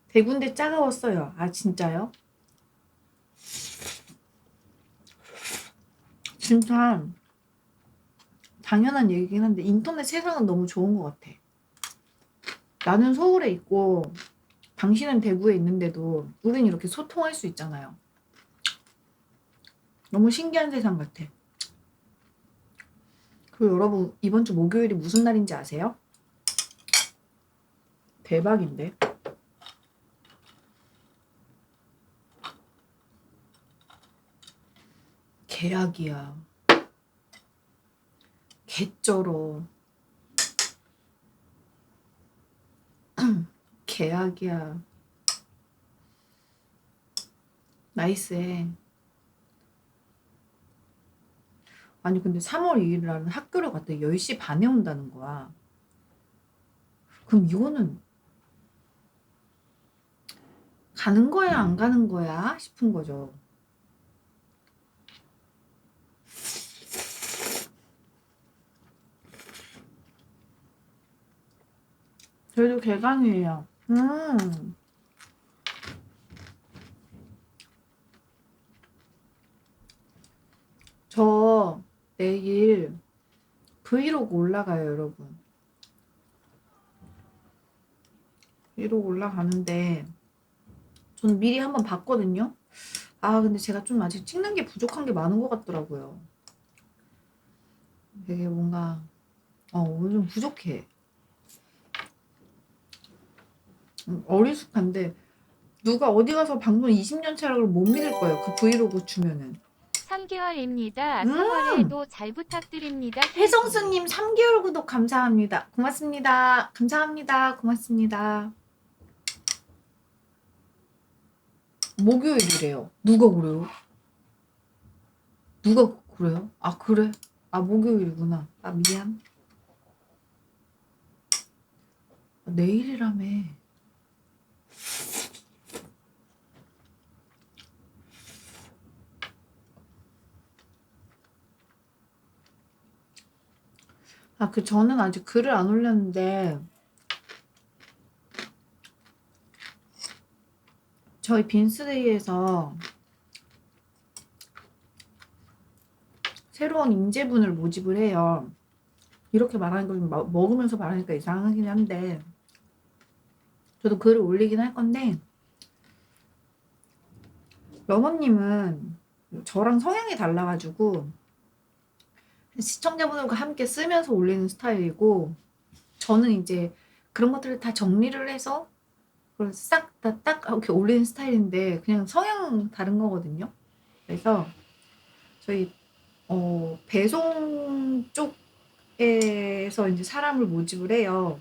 대군데 짜가웠어요. 아 진짜요? 진짜 당연한 얘기긴 한데 인터넷 세상은 너무 좋은 것 같아. 나는 서울에 있고 당신은 대구에 있는데도 우린 이렇게 소통할 수 있잖아요. 너무 신기한 세상 같아. 그리고 여러분 이번 주 목요일이 무슨 날인지 아세요? 대박인데. 계약이야. 개쩔어. 계약이야. 나이스해. 아니 근데 3월 2일 날은 학교를 갔더니 10시 반에 온다는 거야. 그럼 이거는 가는 거야 안 가는 거야 싶은 거죠. 저희도 개강이에요. 저 내일 브이로그 올라가요, 여러분. 브이로그 올라가는데 저는 미리 한번 봤거든요. 아 근데 제가 좀 아직 찍는 게 부족한 게 많은 것 같더라고요. 되게 뭔가 오늘 좀 부족해. 어리숙한데 누가 어디 가서 방송 20년 차라고 못 믿을 거예요. 그 브이로그 주면은. 3개월입니다. 4월에도 잘 부탁드립니다. 혜성수님 3개월 구독 감사합니다. 고맙습니다. 감사합니다. 고맙습니다. 목요일이래요. 누가 그래요? 누가 그래요? 아 그래? 아 목요일이구나. 아 미안. 내일이라며. 아 저는 아직 글을 안 올렸는데 저희 빈스데이에서 새로운 인재분을 모집을 해요. 이렇게 말하는 거 좀 먹으면서 말하니까 이상하긴 한데 저도 글을 올리긴 할 건데 러머님은 저랑 성향이 달라가지고 시청자분들과 함께 쓰면서 올리는 스타일이고 저는 이제 그런 것들을 다 정리를 해서 그걸 싹 다 딱 이렇게 올리는 스타일인데 그냥 성향 다른 거거든요. 그래서 저희 배송 쪽에서 이제 사람을 모집을 해요.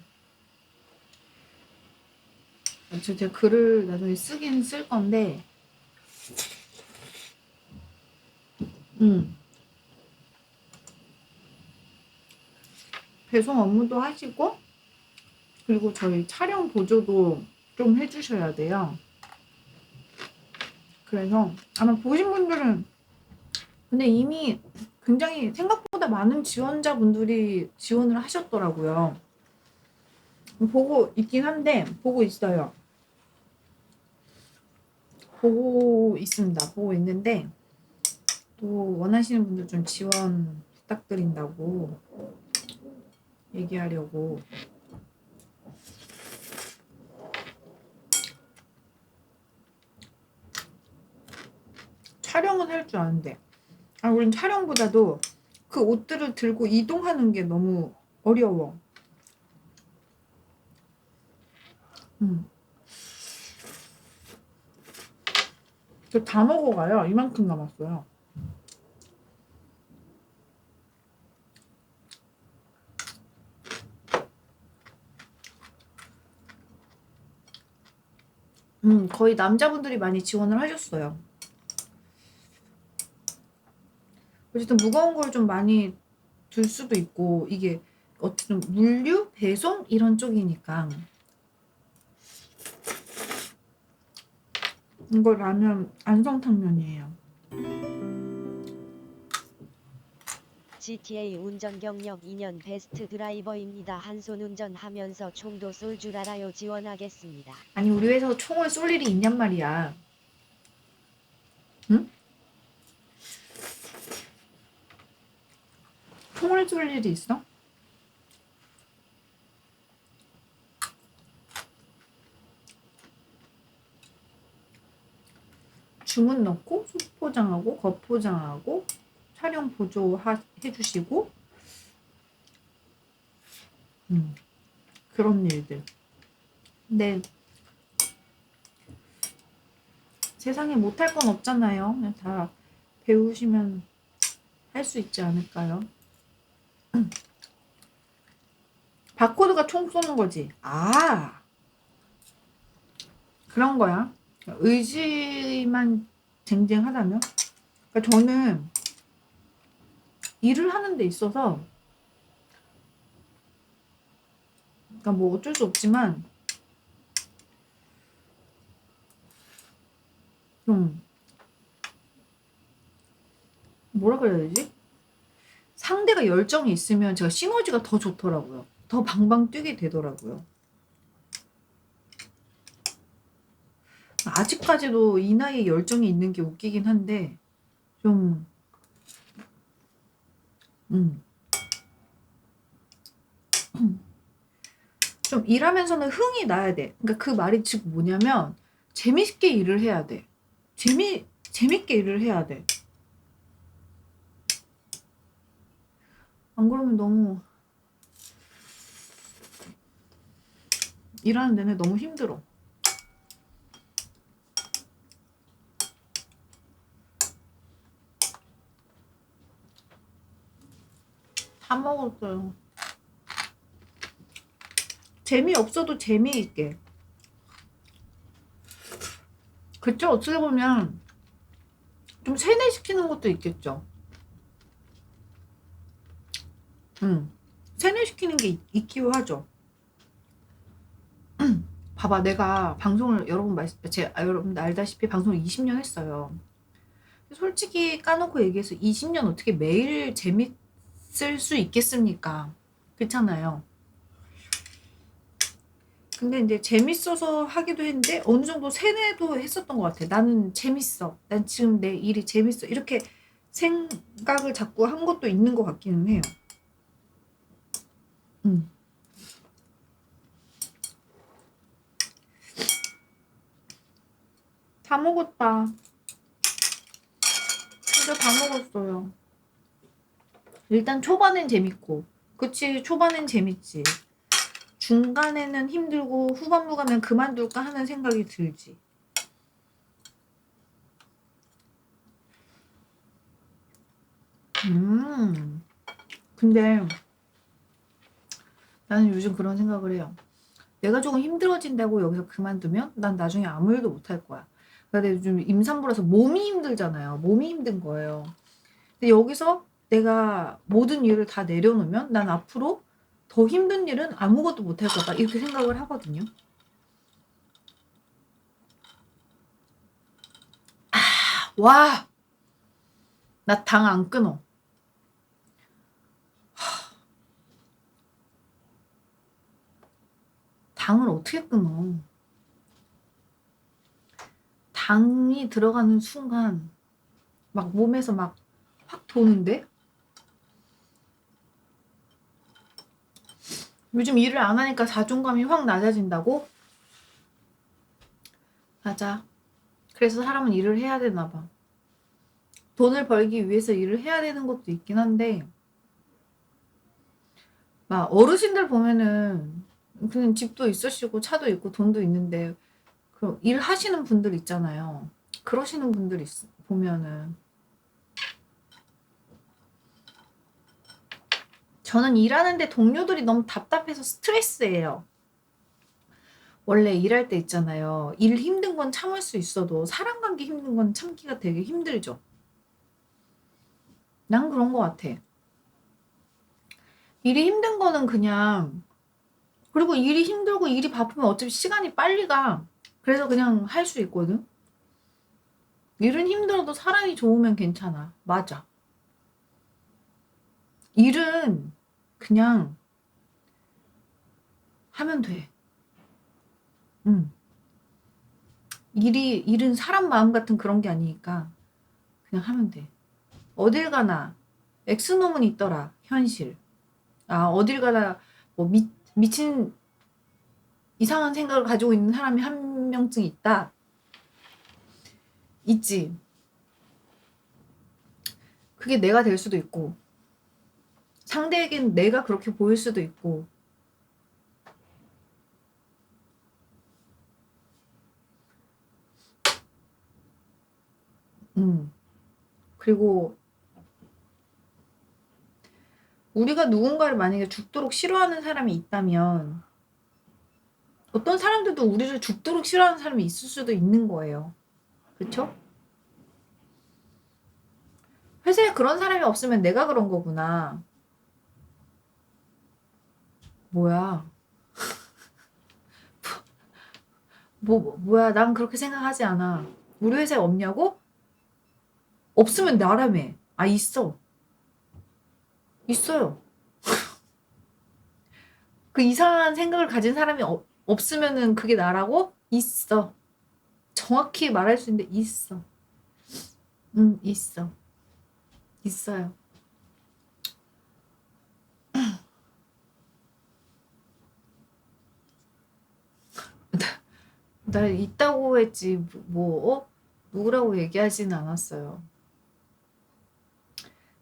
제가 글을 나중에 쓰긴 쓸 건데 배송 업무도 하시고 그리고 저희 촬영 보조도 좀 해주셔야 돼요. 그래서 아마 보신 분들은 근데 이미 굉장히 생각보다 많은 지원자분들이 지원을 하셨더라고요. 보고 있긴 한데 보고 있어요. 보고 있습니다. 보고 있는데 또 원하시는 분들 좀 지원 부탁드린다고 얘기하려고. 촬영은 할 줄 아는데 우린 촬영보다도 그 옷들을 들고 이동하는 게 너무 어려워. 저 다 먹어가요. 이만큼 남았어요. 거의 남자분들이 많이 지원을 하셨어요. 어쨌든 무거운 걸 좀 많이 들 수도 있고 이게 어쨌든 물류, 배송 이런 쪽이니까 이거 라면 안성탕면이에요. GTA 운전 경력 2년 베스트 드라이버입니다. 한 손 운전하면서 총도 쏠 줄 알아요. 지원하겠습니다. 아니 우리 회사에서 총을 쏠 일이 있냔 말이야. 응? 총을 쏠 일이 있어? 주문 넣고 소포장하고 겉포장하고 촬영 해주시고 그런 일들. 근데 세상에 못할 건 없잖아요. 그냥 다 배우시면 할 수 있지 않을까요? 바코드가 총 쏘는 거지. 아, 그런 거야. 의지만 쟁쟁하다면? 그러니까 저는 일을 하는 데 있어서, 그러니까 뭐 어쩔 수 없지만, 좀, 뭐라 그래야 되지? 상대가 열정이 있으면 제가 시너지가 더 좋더라고요. 더 방방 뛰게 되더라고요. 아직까지도 이 나이에 열정이 있는 게 웃기긴 한데, 좀, 좀 일하면서는 흥이 나야 돼. 그러니까 그 말이 지금 뭐냐면, 재밌게 일을 해야 돼. 재밌게 일을 해야 돼. 안 그러면 너무, 일하는 내내 너무 힘들어. 다 먹었어요. 재미없어도 재미있게. 그쵸? 어떻게 보면 좀 세뇌시키는 것도 있겠죠. 세뇌시키는 게 있기도 하죠. 봐봐, 내가 방송을 여러분 알다시피 방송을 20년 했어요. 솔직히 까놓고 얘기해서 20년 어떻게 매일 재밌을 수 있겠습니까? 그렇잖아요. 근데 이제 재밌어서 하기도 했는데 어느 정도 세뇌도 했었던 것 같아. 나는 재밌어. 난 지금 내 일이 재밌어. 이렇게 생각을 자꾸 한 것도 있는 것 같기는 해요. 다 먹었다. 진짜 다 먹었어요. 일단 초반엔 재밌고, 그치? 초반엔 재밌지. 중간에는 힘들고 후반부 가면 그만둘까 하는 생각이 들지. 근데 나는 요즘 그런 생각을 해요. 내가 조금 힘들어진다고 여기서 그만두면 난 나중에 아무 일도 못할 거야. 근데 요즘 임산부라서 몸이 힘들잖아요. 몸이 힘든 거예요. 근데 여기서 내가 모든 일을 다 내려놓으면 난 앞으로 더 힘든 일은 아무것도 못할 거다. 이렇게 생각을 하거든요. 와! 나 당 안 끊어. 당을 어떻게 끊어? 당이 들어가는 순간 막 몸에서 막 확 도는데? 요즘 일을 안 하니까 자존감이 확 낮아진다고? 맞아. 그래서 사람은 일을 해야 되나 봐. 돈을 벌기 위해서 일을 해야 되는 것도 있긴 한데 막 어르신들 보면은 그냥 집도 있으시고 차도 있고 돈도 있는데 그 일하시는 분들 있잖아요. 그러시는 분들 보면은 저는 일하는데 동료들이 너무 답답해서 스트레스예요. 원래 일할 때 있잖아요. 일 힘든 건 참을 수 있어도 사람 관계 힘든 건 참기가 되게 힘들죠. 난 그런 것 같아. 일이 힘든 거는 그냥 그리고 일이 힘들고 일이 바쁘면 어차피 시간이 빨리 가. 그래서 그냥 할 수 있거든. 일은 힘들어도 사람이 좋으면 괜찮아. 맞아. 일은 그냥 하면 돼. 일은 사람 마음 같은 그런 게 아니니까 그냥 하면 돼. 어딜 가나 엑스놈은 있더라. 현실. 아, 어딜 가나 뭐 미친 이상한 생각을 가지고 있는 사람이 한 명쯤 있다. 있지. 그게 내가 될 수도 있고 상대에겐 내가 그렇게 보일 수도 있고. 그리고 우리가 누군가를 만약에 죽도록 싫어하는 사람이 있다면 어떤 사람들도 우리를 죽도록 싫어하는 사람이 있을 수도 있는 거예요. 그쵸? 회사에 그런 사람이 없으면 내가 그런 거구나. 뭐야. 뭐야. 난 그렇게 생각하지 않아. 우리 회사에 없냐고? 없으면 나라며. 아, 있어. 있어요. 그 이상한 생각을 가진 사람이 없으면은 그게 나라고? 있어. 정확히 말할 수 있는데 있어. 있어. 있어요. 나 있다고 했지 누구라고 얘기하지는 않았어요.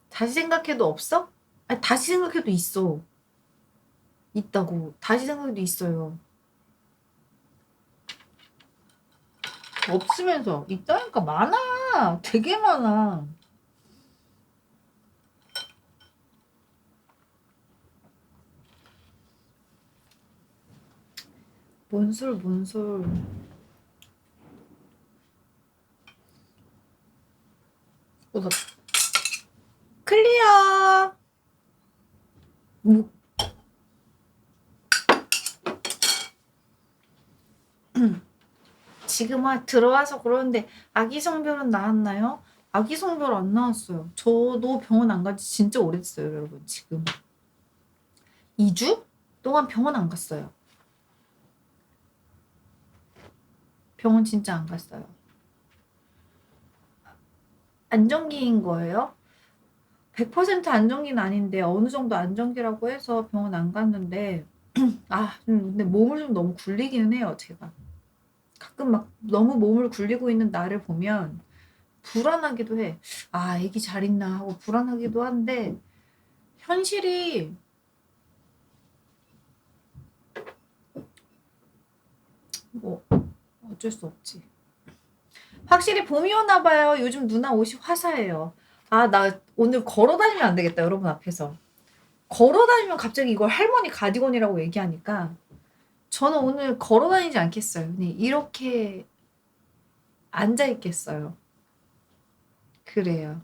다시 생각해도 없어? 아니, 다시 생각해도 있어. 있다고. 다시 생각해도 있어요. 없으면서 있다니까. 많아. 되게 많아. 뭔 소리. 나 클리어. 뭐. 지금 들어와서 그러는데 아기 성별은 나왔나요? 아기 성별 안 나왔어요. 저도 병원 안 간 지 진짜 오래됐어요, 여러분. 지금 2주 동안 병원 안 갔어요. 병원 진짜 안 갔어요. 안정기인 거예요? 100% 안정기는 아닌데 어느 정도 안정기라고 해서 병원 안 갔는데 근데 몸을 좀 너무 굴리기는 해요, 제가. 가끔 막 너무 몸을 굴리고 있는 나를 보면 불안하기도 해. 아, 애기 잘 있나 하고 불안하기도 한데 현실이 뭐 어쩔 수 없지. 확실히 봄이 오나 봐요. 요즘 누나 옷이 화사해요. 아, 나 오늘 걸어 다니면 안 되겠다, 여러분 앞에서. 걸어 다니면 갑자기 이걸 할머니 가디건이라고 얘기하니까 저는 오늘 걸어 다니지 않겠어요. 그냥 이렇게 앉아 있겠어요. 그래요.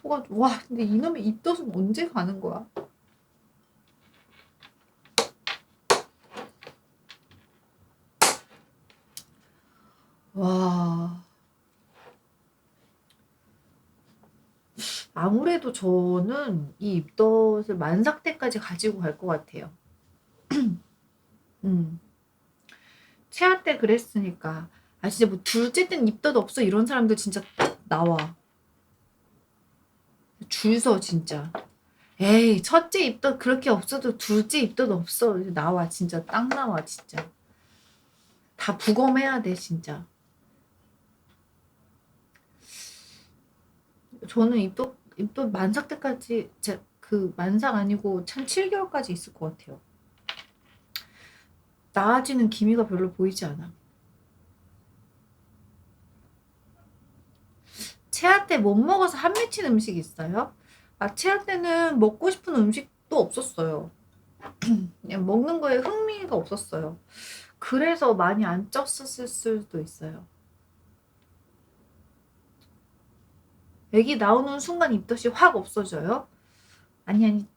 속아, 와, 근데 이놈의 입덧은 언제 가는 거야? 와. 아무래도 저는 이 입덧을 만삭 때까지 가지고 갈 것 같아요. 체아 때 그랬으니까. 아, 진짜 뭐 둘째 땐 입덧 없어 이런 사람들 진짜 딱 나와. 줄 서 진짜. 에이, 첫째 입덧 그렇게 없어도 둘째 입덧 없어. 나와 진짜 딱 나와 진짜. 다 부검해야 돼 진짜. 저는 입덧 만삭 때까지 그 만삭 아니고 참 7개월까지 있을 것 같아요. 나아지는 기미가 별로 보이지 않아. 체아 때 못 먹어서 한 맺힌 음식 있어요? 아, 체아 때는 먹고 싶은 음식도 없었어요. 그냥 먹는 거에 흥미가 없었어요. 그래서 많이 안 쪘었을 수도 있어요. 애기 나오는 순간 입덧이 확 없어져요? 아니.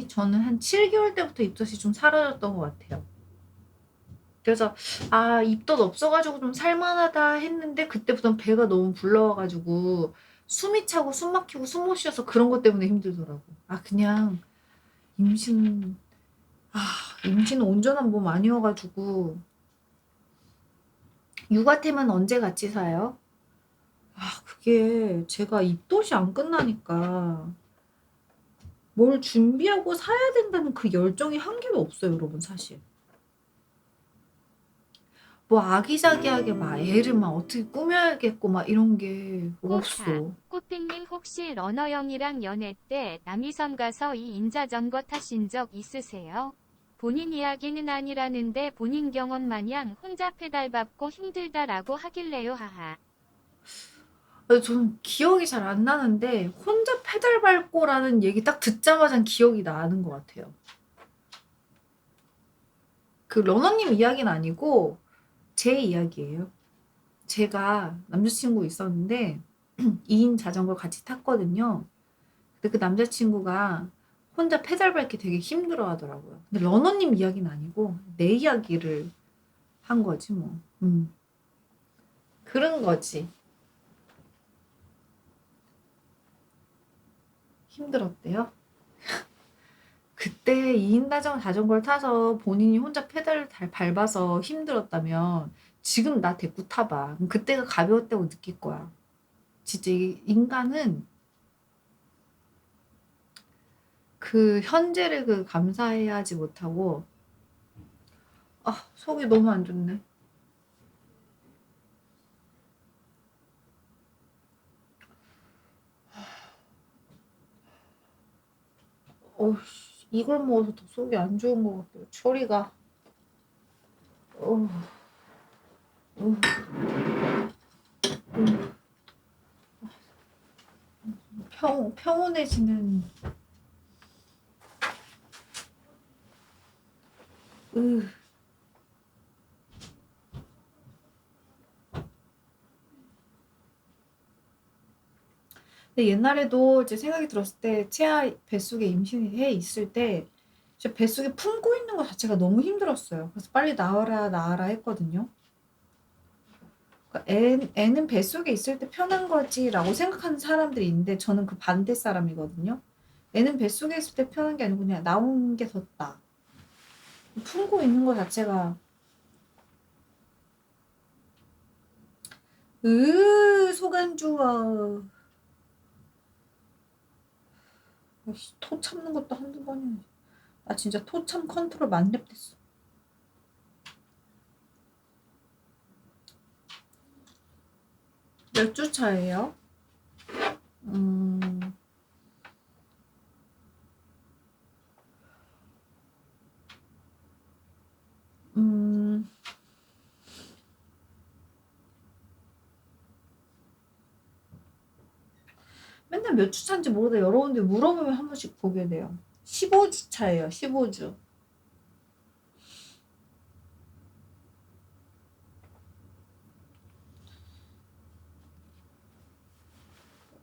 저는 한 7개월 때부터 입덧이 좀 사라졌던 것 같아요. 그래서 아 입덧 없어가지고 좀 살만하다 했는데 그때부터 배가 너무 불러와가지고 숨이 차고 숨 막히고 숨 못 쉬어서 그런 것 때문에 힘들더라고. 아 그냥 임신 아 임신은 온전한 몸 아니어가지고 육아템은 언제 같이 사요? 아 그게 제가 입덧이 안 끝나니까 뭘 준비하고 사야 된다는 그 열정이 한 개도 없어요, 여러분 사실. 뭐 아기자기하게 막 애를 막 어떻게 꾸며야겠고 막 이런 게 없어. 꽃핑님 혹시 러너형이랑 연애 때 남이섬 가서 이 인자전거 타신 적 있으세요? 본인 이야기는 아니라는데 본인 경험 마냥 혼자 페달 밟고 힘들다라고 하길래요 하하. 저는 기억이 잘 안 나는데 혼자 페달 밟고라는 얘기 딱 듣자마자 기억이 나는 것 같아요. 그 러너님 이야기는 아니고 제 이야기예요. 제가 남자친구 있었는데 2인 자전거 같이 탔거든요. 근데 그 남자친구가 혼자 페달 밟기 되게 힘들어 하더라고요. 근데 러너님 이야기는 아니고 내 이야기를 한 거지 뭐. 그런 거지. 힘들었대요. 그때 2인 자전거를 타서 본인이 혼자 페달을 밟아서 힘들었다면 지금 나 데리고 타봐. 그럼 그때가 가벼웠다고 느낄 거야. 진짜 인간은 그 현재를 그 감사해야 하지 못하고 아 속이 너무 안 좋네. 이걸 먹어서 더 속이 안 좋은 것 같아요. 초리가. 어, 어, 평온해지는. 으. 근데 옛날에도 이제 생각이 들었을 때 채아 뱃속에 임신해 있을 때 진짜 뱃속에 품고 있는 것 자체가 너무 힘들었어요. 그래서 빨리 나와라 나와라 했거든요. 그러니까 애는 뱃속에 있을 때 편한 거지라고 생각하는 사람들이 있는데 저는 그 반대 사람이거든요. 애는 뱃속에 있을 때 편한 게 아니고 그냥 나오는 게 더 나아. 품고 있는 것 자체가 속 안 좋아. 토 참는 것도 한두 번이야. 나 진짜 토 참 컨트롤 만렙 됐어. 몇 주 차예요? 음, 음, 맨날 몇 주 차인지 모르다 여러 군데 물어보면 한 번씩 보게 돼요. 15주 차예요, 15주.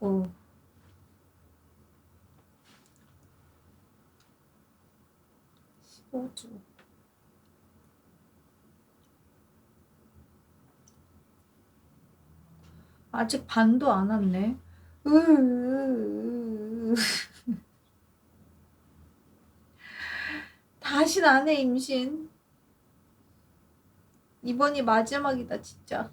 어. 15주. 아직 반도 안 왔네. 다신 안 해, 임신. 이번이 마지막이다, 진짜.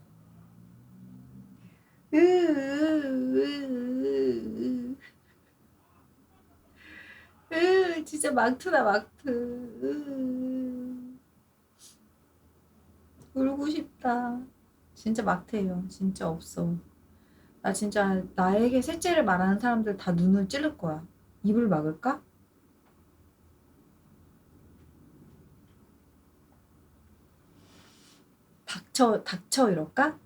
진짜 막트다, 막트. 울고 싶다. 진짜 막트예요. 진짜 없어. 나 진짜 나에게 셋째를 말하는 사람들 다 눈을 찌를 거야. 입을 막을까? 닥쳐 이럴까?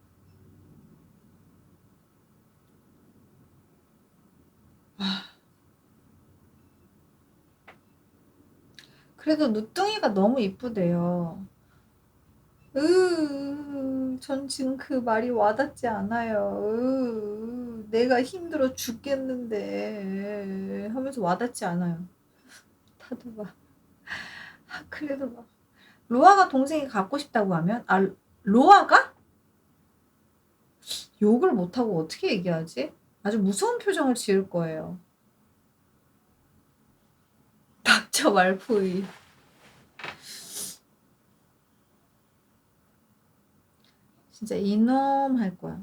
그래도 누뚱이가 너무 이쁘대요. 전 지금 그 말이 와닿지 않아요. 내가 힘들어 죽겠는데 하면서 와닿지 않아요. 다들 막 그래도 막 로아가 동생이 갖고 싶다고 하면 로아가? 욕을 못하고 어떻게 얘기하지? 아주 무서운 표정을 지을 거예요. 닥쳐 말포이. 진짜 이놈 할 거야.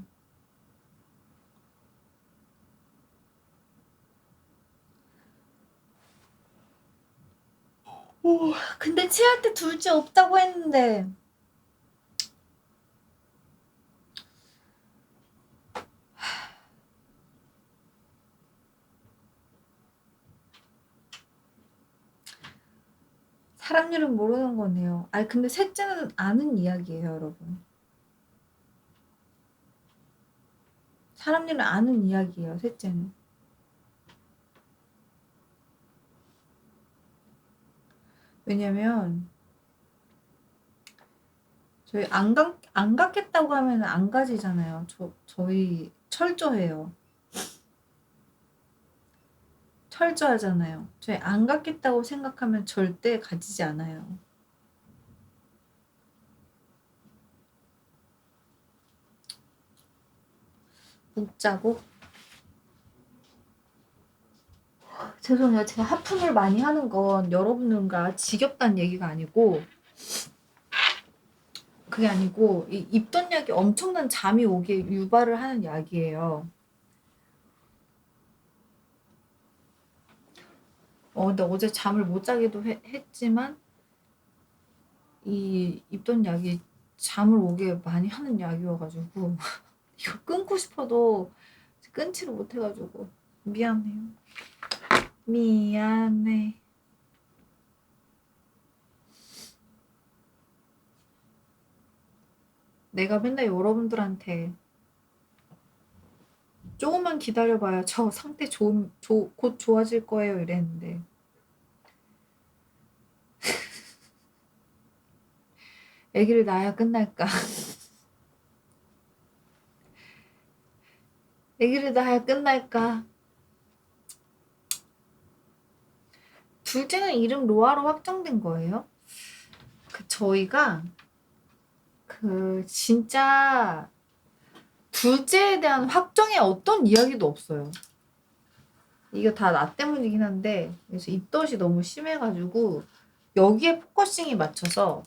오, 근데 체할 때 둘째 없다고 했는데. 사람 일은 모르는 거네요. 아니 근데 셋째는 아는 이야기예요, 여러분. 사람 일은 아는 이야기예요, 셋째는. 왜냐면 저희 안 갖겠다고 하면 안 가지잖아요. 저희 철저해요. 철저하잖아요. 저희 안 갖겠다고 생각하면 절대 가지지 않아요. 묵자고? 죄송해요. 제가 하품을 많이 하는 건 여러분들과 지겹다는 얘기가 아니고 그게 아니고 이 입던 약이 엄청난 잠이 오게 유발을 하는 약이에요. 근데 어제 잠을 못 자기도 했지만 이 입던 약이 잠을 오게 많이 하는 약이어가지고 이거 끊고 싶어도 끊지를 못해가지고 미안해요. 미안해. 내가 맨날 여러분들한테 조금만 기다려봐요. 저 상태 곧 좋아질 거예요. 이랬는데 아기를 낳아야 끝날까? 아기를 낳아야 끝날까? 둘째는 이름 로아로 확정된 거예요. 저희가 진짜 둘째에 대한 확정의 어떤 이야기도 없어요. 이거 다 나 때문이긴 한데 그래서 입덧이 너무 심해가지고 여기에 포커싱이 맞춰서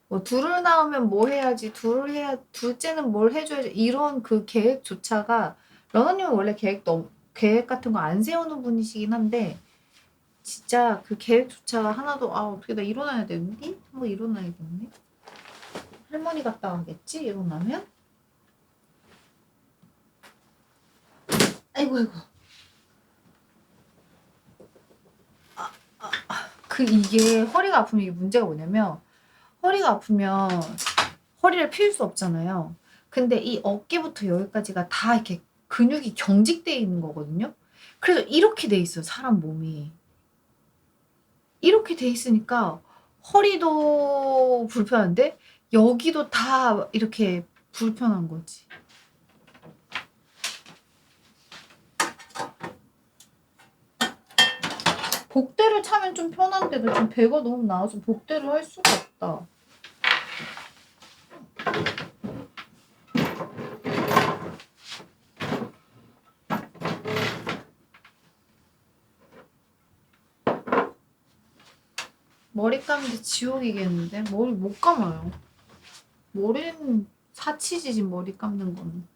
뭐 둘을 낳으면 뭐 해야지, 둘째는 뭘 해줘야지 이런 그 계획조차가 러너님은 원래 계획 같은 거 안 세우는 분이시긴 한데 진짜 그 계획조차가 하나도 어떻게 나 일어나야 되는데? 한번 일어나야겠네. 할머니 갔다 와겠지? 일어나면? 아이고. 이게 허리가 아프면 이게 문제가 뭐냐면 허리가 아프면 허리를 필 수 없잖아요. 근데 이 어깨부터 여기까지가 다 이렇게 근육이 경직되어 있는 거거든요. 그래서 이렇게 돼 있어요, 사람 몸이. 이렇게 돼 있으니까 허리도 불편한데 여기도 다 이렇게 불편한 거지. 복대를 차면 좀 편한데도 지금 배가 너무 나와서 복대를 할 수가 없다. 머리 감는데 지옥이겠는데? 머리 못 감아요. 머리는 사치지, 머리 감는 거는.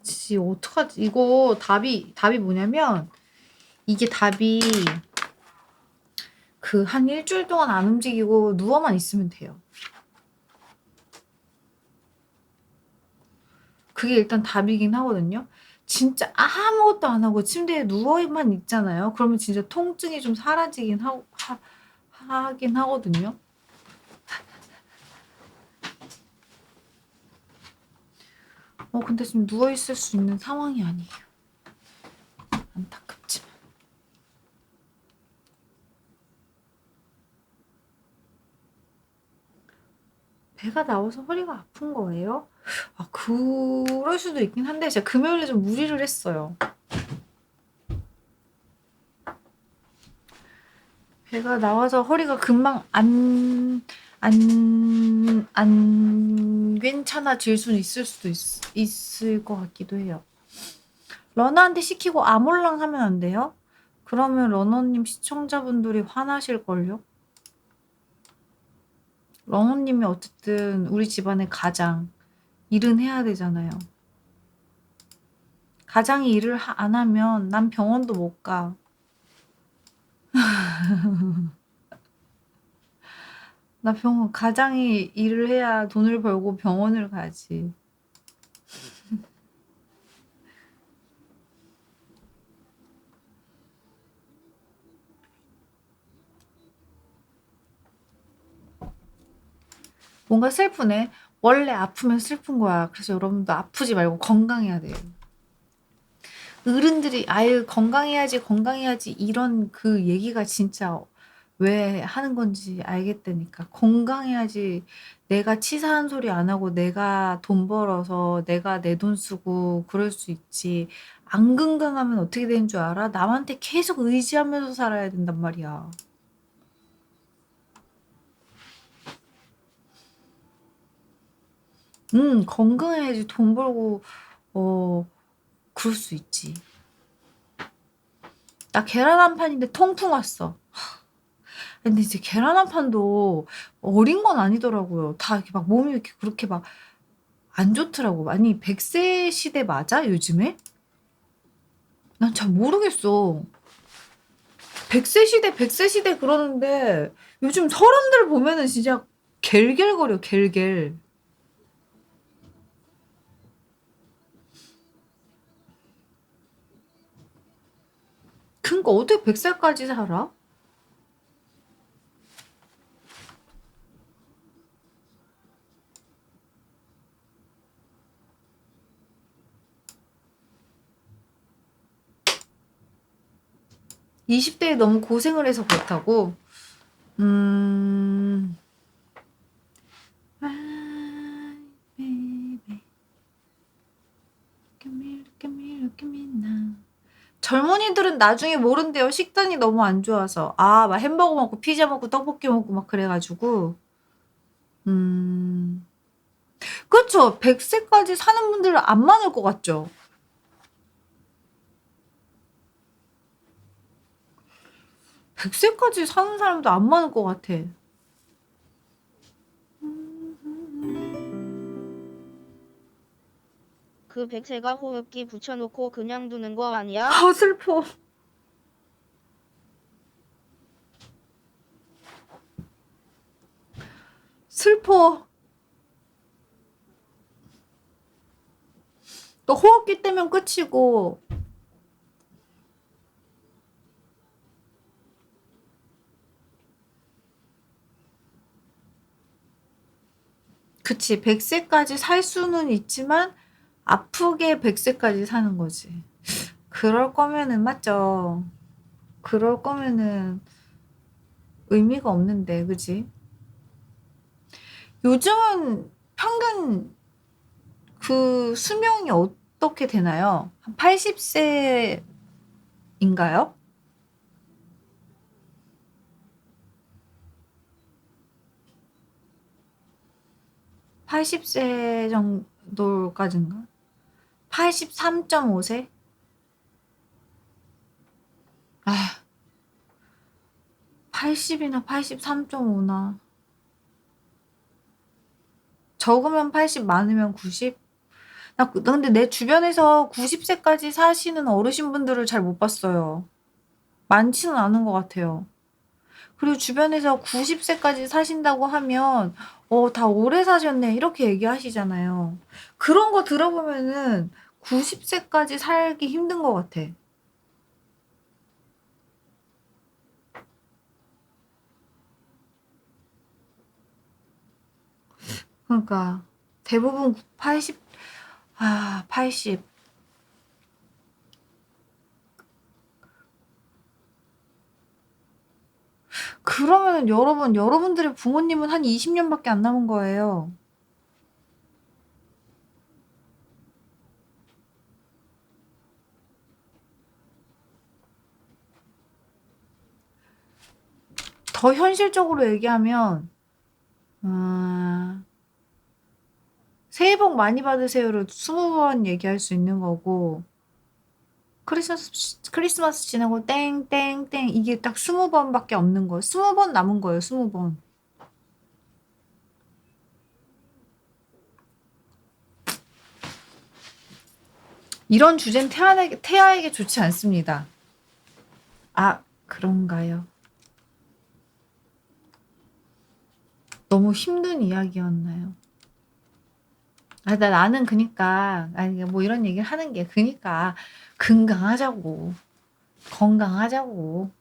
진짜 어떡하지? 이거 답이 뭐냐면 이게 답이 한 일주일 동안 안 움직이고 누워만 있으면 돼요. 그게 일단 답이긴 하거든요. 진짜 아무것도 안 하고 침대에 누워만 있잖아요. 그러면 진짜 통증이 좀 사라지긴 하긴 하거든요. 근데 지금 누워있을 수 있는 상황이 아니에요. 안타깝지만. 배가 나와서 허리가 아픈 거예요? 아, 그럴 수도 있긴 한데 제가 금요일에 좀 무리를 했어요. 배가 나와서 허리가 금방 안 괜찮아질 수는 있을 수도 있을 것 같기도 해요. 러너한테 시키고 아몰랑 하면 안 돼요? 그러면 러너님 시청자분들이 화나실걸요? 러너님이 어쨌든 우리 집안의 가장, 일은 해야 되잖아요. 가장이 일을 안 하면 난 병원도 못 가. 나 가장이 일을 해야 돈을 벌고 병원을 가지. 뭔가 슬프네. 원래 아프면 슬픈 거야. 그래서 여러분도 아프지 말고 건강해야 돼요. 어른들이 아유 건강해야지 이런 그 얘기가 진짜 왜 하는 건지 알겠다니까. 건강해야지 내가 치사한 소리 안 하고 내가 돈 벌어서 내가 내 돈 쓰고 그럴 수 있지. 안 건강하면 어떻게 되는 줄 알아? 남한테 계속 의지하면서 살아야 된단 말이야. 건강해야지 돈 벌고 그럴 수 있지. 나 계란 한 판인데 통풍 왔어. 근데 이제 계란 한 판도 어린 건 아니더라고요. 다 이렇게 막 몸이 이렇게 그렇게 막 안 좋더라고. 아니 100세 시대 맞아 요즘에? 난 잘 모르겠어. 100세 시대 그러는데 요즘 사람들 보면은 진짜 겔겔거려 겔겔. 그러니까 어떻게 100살까지 살아? 20대에 너무 고생을 해서 그렇다고? My baby, look at me, look at me, look at me now. 젊은이들은 나중에 모른대요. 식단이 너무 안 좋아서. 아, 막 햄버거 먹고 피자 먹고 떡볶이 먹고 막 그래가지고. 그렇죠. 100세까지 사는 분들은 안 많을 것 같죠. 100세까지 사는 사람도 안 많을 것 같아. 그 백세가 호흡기 붙여놓고 그냥 두는 거 아니야? 아, 슬퍼. 슬퍼. 또 호흡기 떼면 끝이고. 그치. 100세까지 살 수는 있지만 아프게 100세까지 사는 거지. 그럴 거면은 맞죠. 그럴 거면은 의미가 없는데, 그지? 요즘은 평균 그 수명이 어떻게 되나요? 한 80세인가요? 80세 정도까지인가? 83.5세? 아, 80이나 83.5나. 적으면 80, 많으면 90? 나 근데 내 주변에서 90세까지 사시는 어르신분들을 잘 못 봤어요. 많지는 않은 것 같아요. 그리고 주변에서 90세까지 사신다고 하면, 다 오래 사셨네. 이렇게 얘기하시잖아요. 그런 거 들어보면은 90세까지 살기 힘든 것 같아. 그러니까 대부분 80, 아, 80. 그러면 여러분들의 부모님은 한 20년밖에 안 남은 거예요. 더 현실적으로 얘기하면, 새해 복 많이 받으세요를 20번 얘기할 수 있는 거고, 크리스마스 지나고 땡땡땡 이게 딱 20번밖에 없는 거예요. 20번 남은 거예요. 20번. 이런 주제는 태아에게 좋지 않습니다. 아, 그런가요? 너무 힘든 이야기였나요? 나는 그니까, 아니, 뭐 이런 얘기를 하는 게, 그니까, 건강하자고, 건강하자고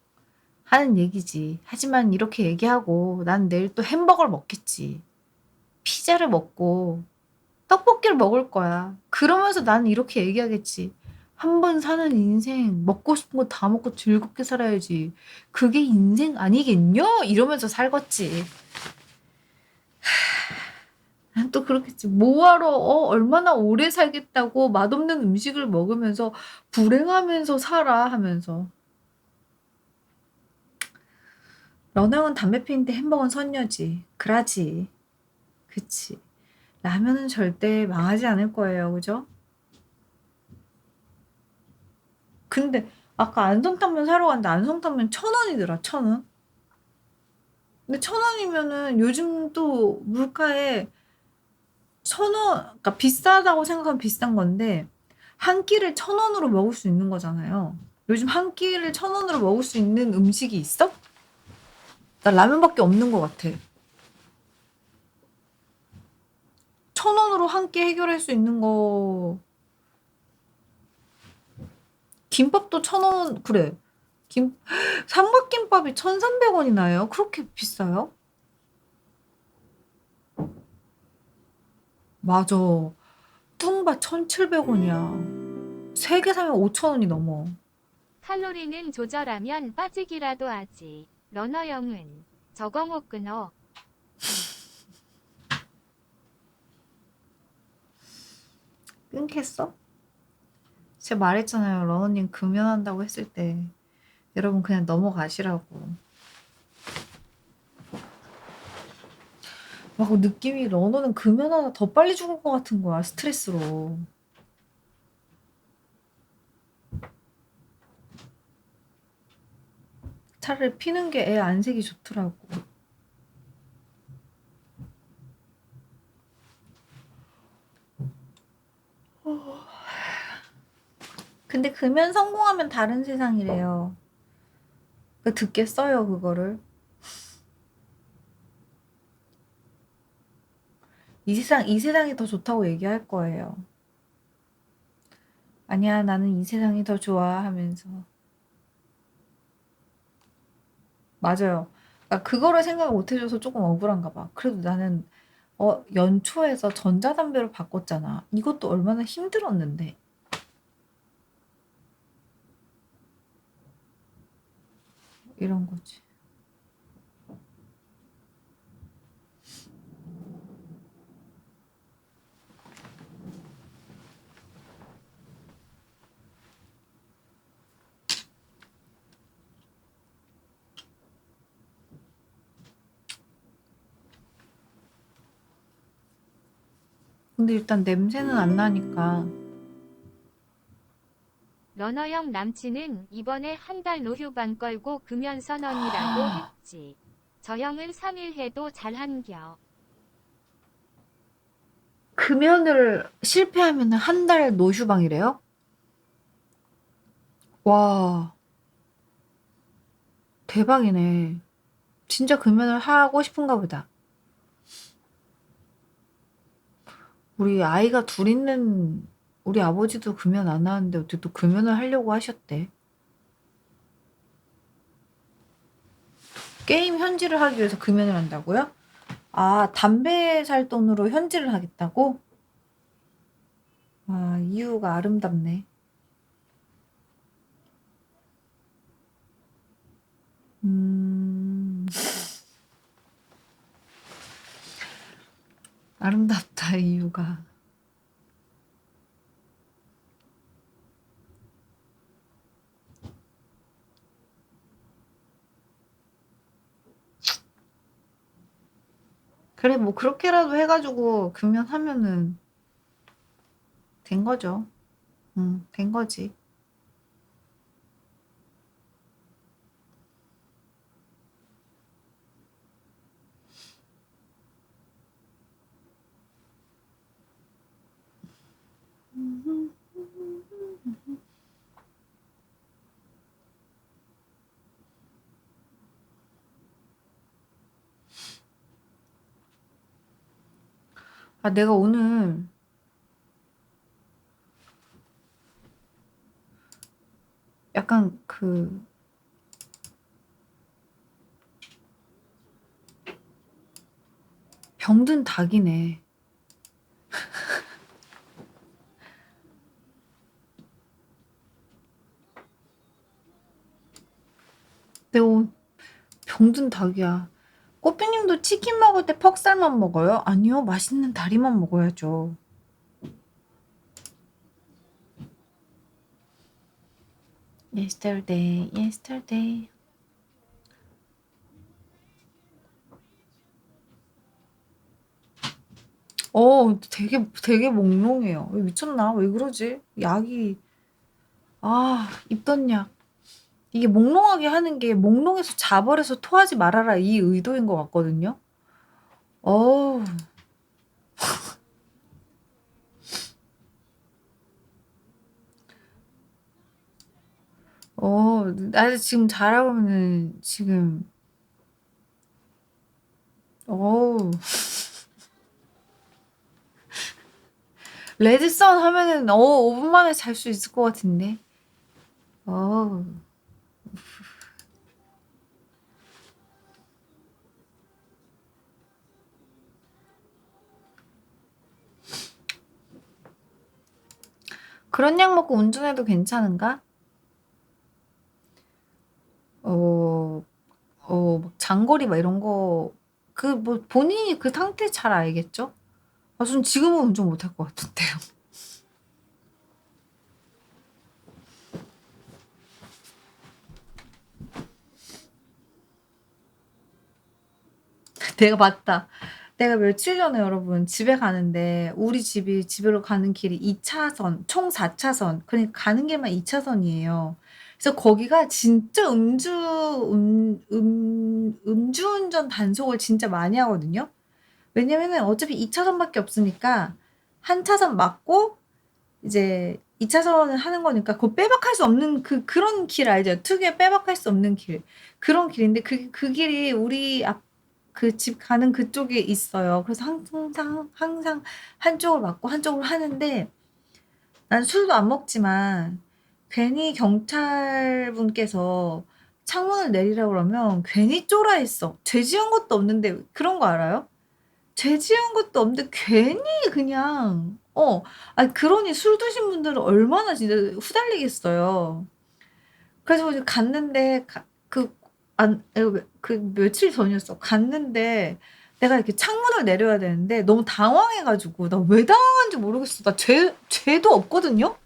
하는 얘기지. 하지만 이렇게 얘기하고, 난 내일 또 햄버거를 먹겠지. 피자를 먹고, 떡볶이를 먹을 거야. 그러면서 나는 이렇게 얘기하겠지. 한 번 사는 인생, 먹고 싶은 거 다 먹고 즐겁게 살아야지. 그게 인생 아니겠냐? 이러면서 살겠지. 난 또 그렇겠지. 뭐하러 얼마나 오래 살겠다고 맛없는 음식을 먹으면서 불행하면서 살아 하면서. 러너형은 담배 피는데 햄버거는 선녀지. 그라지. 그치. 라면은 절대 망하지 않을 거예요. 그죠? 근데 아까 안성탕면 사러 갔는데 안성탕면 1,000원이더라. 1,000원. 근데 1,000원이면은 요즘 또 물가에 1,000원, 그러니까 비싸다고 생각하면 비싼 건데 한 끼를 1,000원으로 먹을 수 있는 거잖아요. 요즘 한 끼를 1,000원으로 먹을 수 있는 음식이 있어? 나 라면밖에 없는 것 같아. 1,000원으로 한 끼 해결할 수 있는 거. 김밥도 1,000원, 그래. 삼각김밥이 1,300원이나요? 그렇게 비싸요? 맞아. 뚱바 1,700원이야. 3개 사면 5,000원이 넘어. 칼로리는 조절하면 빠지기라도 하지. 러너형은 저거 못 끊어. 끊겠어? 제가 말했잖아요. 러너님 금연한다고 했을 때 여러분 그냥 넘어가시라고. 막 느낌이 러너는 금연하다 더 빨리 죽을 것 같은 거야. 스트레스로. 차라리 피는 게 애 안색이 좋더라고. 근데 금연 성공하면 다른 세상이래요. 듣겠어요, 그거를. 이 세상이 더 좋다고 얘기할 거예요. 아니야, 나는 이 세상이 더 좋아 하면서. 맞아요. 그러니까 그거를 생각을 못 해줘서 조금 억울한가 봐. 그래도 나는 연초에서 전자담배로 바꿨잖아. 이것도 얼마나 힘들었는데. 이런 거지. 근데 일단 냄새는 안 나니까. 러너형 남친은 이번에 한 달 노휴방 걸고 금연 선언이라고 했지. 저 형은 3일 해도 잘한겨. 금연을 실패하면 한 달 노휴방이래요? 와, 대박이네. 진짜 금연을 하고 싶은가 보다. 우리 아이가 둘 있는 우리 아버지도 금연 안 하는데 어떻게 또 금연을 하려고 하셨대. 게임 현질을 하기 위해서 금연을 한다고요? 아, 담배 살 돈으로 현질을 하겠다고? 아, 이유가 아름답네. 음, 아름답다, 이유가. 그래, 뭐, 그렇게라도 해가지고 금연하면은 된 거죠. 된 거지. 아, 내가 오늘 약간 병든 닭이네. 내가 오늘 병든 닭이야. 꽃비님도 치킨 먹을 때 퍽살만 먹어요? 아니요, 맛있는 다리만 먹어야죠. Yesterday, yesterday. 되게 몽롱해요. 왜 미쳤나? 왜 그러지? 약이, 입던 약. 이게 몽롱하게 하는 게 몽롱해서 자버려서 토하지 말아라 이 의도인 것 같거든요. 어우, 나 지금 잘하고는 지금, 어우, 레드선 하면은, 5분 만에 잘 수 있을 것 같은데. 어우. 그런 약 먹고 운전해도 괜찮은가? 막 장거리 막 이런 거, 뭐 본인이 그 상태 잘 알겠죠? 전 지금은 운전 못할 것 같은데요. 내가 맞다. 내가 며칠 전에 여러분 집에 가는데 우리 집으로 가는 길이 2차선, 총 4차선. 그러니까 가는 길만 2차선이에요. 그래서 거기가 진짜 음주운전 단속을 진짜 많이 하거든요. 왜냐면은 어차피 2차선밖에 없으니까 한 차선 막고 이제 2차선을 하는 거니까 그거 빼박할 수 없는 그런 길 알죠? 특유의 빼박할 수 없는 길. 그런 길인데 그 길이 우리 그 집 가는 그쪽에 있어요. 그래서 항상 한쪽을 막고 한쪽을 하는데 난 술도 안 먹지만 괜히 경찰분께서 창문을 내리라고 그러면 괜히 쫄아 있어. 죄 지은 것도 없는데 그런 거 알아요? 죄 지은 것도 없는데 괜히 그냥 그러니 술 드신 분들은 얼마나 진짜 후달리겠어요. 그래서 이제 갔는데 그 며칠 전이었어. 갔는데 내가 이렇게 창문을 내려야 되는데 너무 당황해가지고 나 왜 당황한지 모르겠어. 나 죄도 없거든요.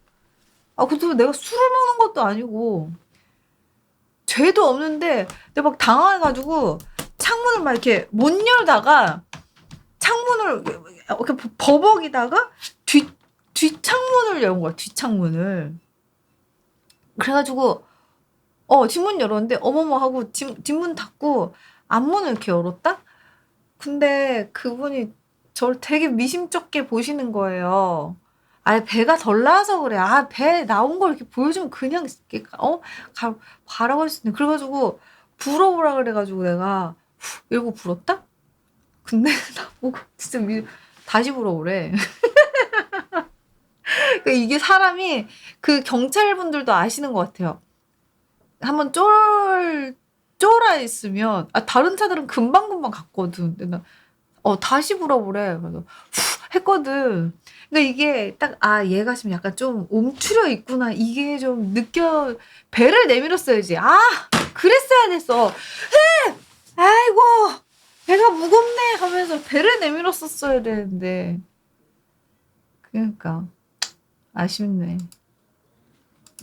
그래도 내가 술을 먹는 것도 아니고 죄도 없는데 내가 막 당황해가지고 창문을 막 이렇게 못 열다가 창문을 이렇게 버벅이다가 뒷창문을 연 거야. 뒷창문을. 그래가지고 뒷문 열었는데 어머머 하고 뒷문 닫고 앞문을 이렇게 열었다? 근데 그분이 저를 되게 미심쩍게 보시는 거예요. 배가 덜 나와서 그래. 배 나온 걸 이렇게 보여주면 그냥 이렇게 가라고 할 수 있는데. 그래가지고 불어보라 그래가지고 내가 이러고 불었다? 근데 나보고 진짜 다시 불어오래. 그러니까 이게 사람이 그 경찰분들도 아시는 것 같아요. 한번 쫄아 있으면 다른 차들은 금방금방 갔거든. 근데 나 다시 불어보래. 그래서 했거든. 그러니까 이게 딱, 얘가 지금 약간 좀 움츠려 있구나. 이게 좀 배를 내밀었어야지. 그랬어야 됐어. 아이고, 배가 무겁네 하면서 배를 내밀었었어야 되는데. 그러니까, 아쉽네.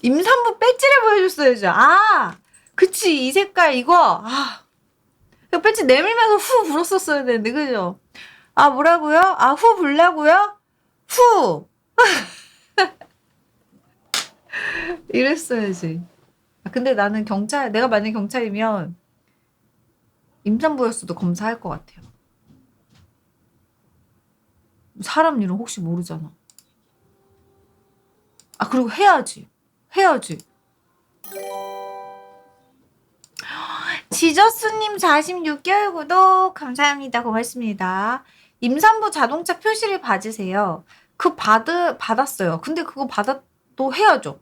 임산부 배지를 보여줬어야죠. 그치. 이 색깔, 이거. 그 배지 내밀면서 후 불었었어야 되는데, 그죠? 뭐라고요? 후 불라고요? 후! 이랬어야지. 근데 나는 내가 만약 경찰이면 임산부였어도 검사할 것 같아요. 사람 일은 혹시 모르잖아. 그리고 해야지. 지저스님 46개월 구독 감사합니다. 고맙습니다. 임산부 자동차 표시를 받으세요. 받았어요. 근데 그거 받아도 해야죠.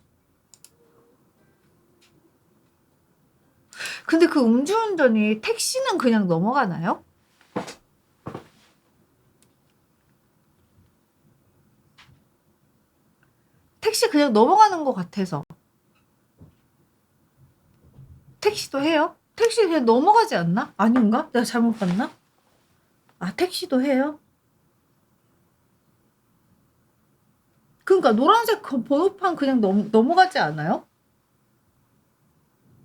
근데 그 음주운전이 택시는 그냥 넘어가나요? 택시 그냥 넘어가는 것 같아서. 택시도 해요? 택시 그냥 넘어가지 않나? 아닌가? 내가 잘못 봤나? 택시도 해요? 그러니까 노란색 번호판 그냥 넘어가지 않아요?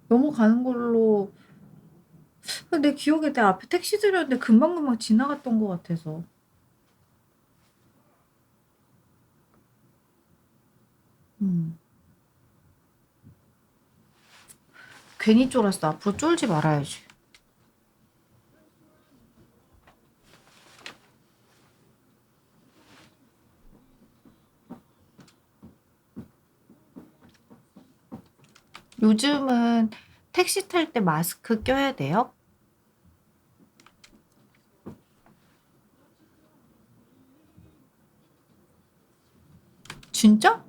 넘어가는 걸로. 내 기억에 내 앞에 택시 들였는데 금방금방 지나갔던 것 같아서. 괜히 쫄았어. 앞으로 쫄지 말아야지. 요즘은 택시 탈 때 마스크 껴야 돼요? 진짜?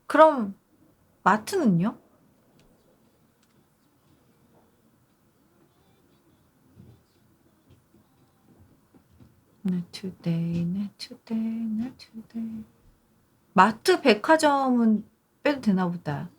그럼 마트는요? Not today, not today, not today. 마트 백화점은 빼도 되나 보다.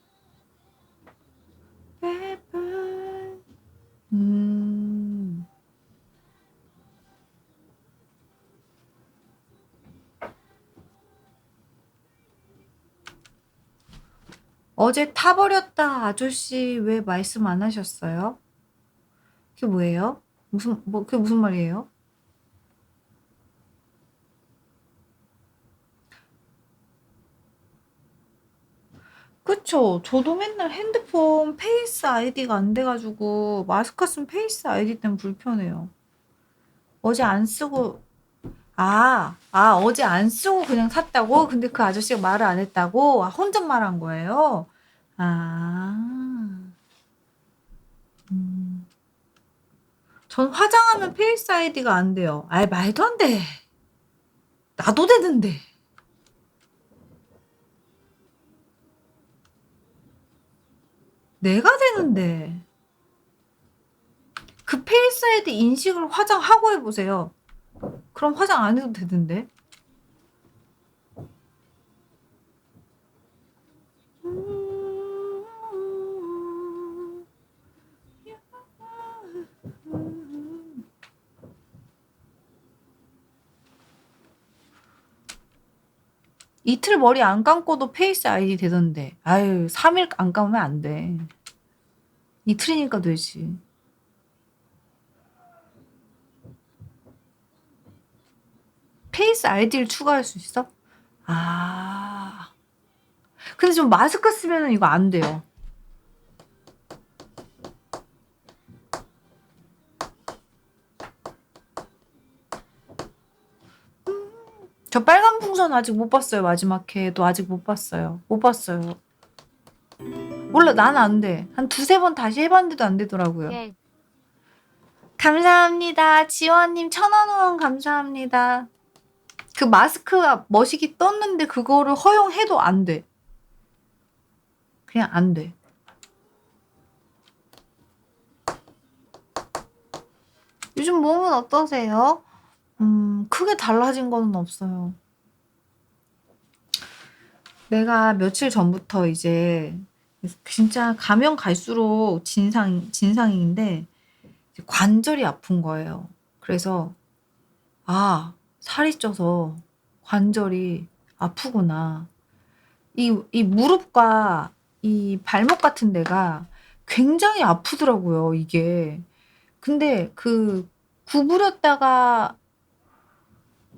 어제 타버렸다 아저씨 왜 말씀 안 하셨어요? 그게 뭐예요? 그게 무슨 말이에요? 그쵸. 저도 맨날 핸드폰 페이스 아이디가 안 돼가지고 마스크 쓰면 페이스 아이디 때문에 불편해요. 어제 안 쓰고 어제 안 쓰고 그냥 샀다고? 근데 그 아저씨가 말을 안 했다고? 혼잣말한 거예요? 전 화장하면 페이스 아이디가 안 돼요. 말도 안 돼. 나도 되는데. 내가 되는데. 그 페이스 아이디 인식을 화장하고 해보세요. 그럼 화장 안 해도 되던데. 이틀 머리 안 감고도 페이스 아이디 되던데. 3일 안 감으면 안 돼. 이틀이니까 되지. 페이스 아이디를 추가할 수 있어? 근데 좀 마스크 쓰면 이거 안 돼요. 저 빨간 풍선 아직 못 봤어요. 마지막 회도 아직 못 봤어요. 몰라, 난 안 돼. 한 두세 번 다시 해봤는데도 안 되더라고요. 예. 감사합니다. 지원님 1,000원 후원 감사합니다. 그 마스크가 머시기 떴는데 그거를 허용해도 안 돼. 그냥 안 돼. 요즘 몸은 어떠세요? 크게 달라진 거는 없어요. 내가 며칠 전부터 이제 진짜 가면 갈수록 진상인데 이제 관절이 아픈 거예요. 그래서 아, 살이 쪄서 관절이 아프구나. 이 무릎과 이 발목 같은 데가 굉장히 아프더라고요, 이게. 근데 그 구부렸다가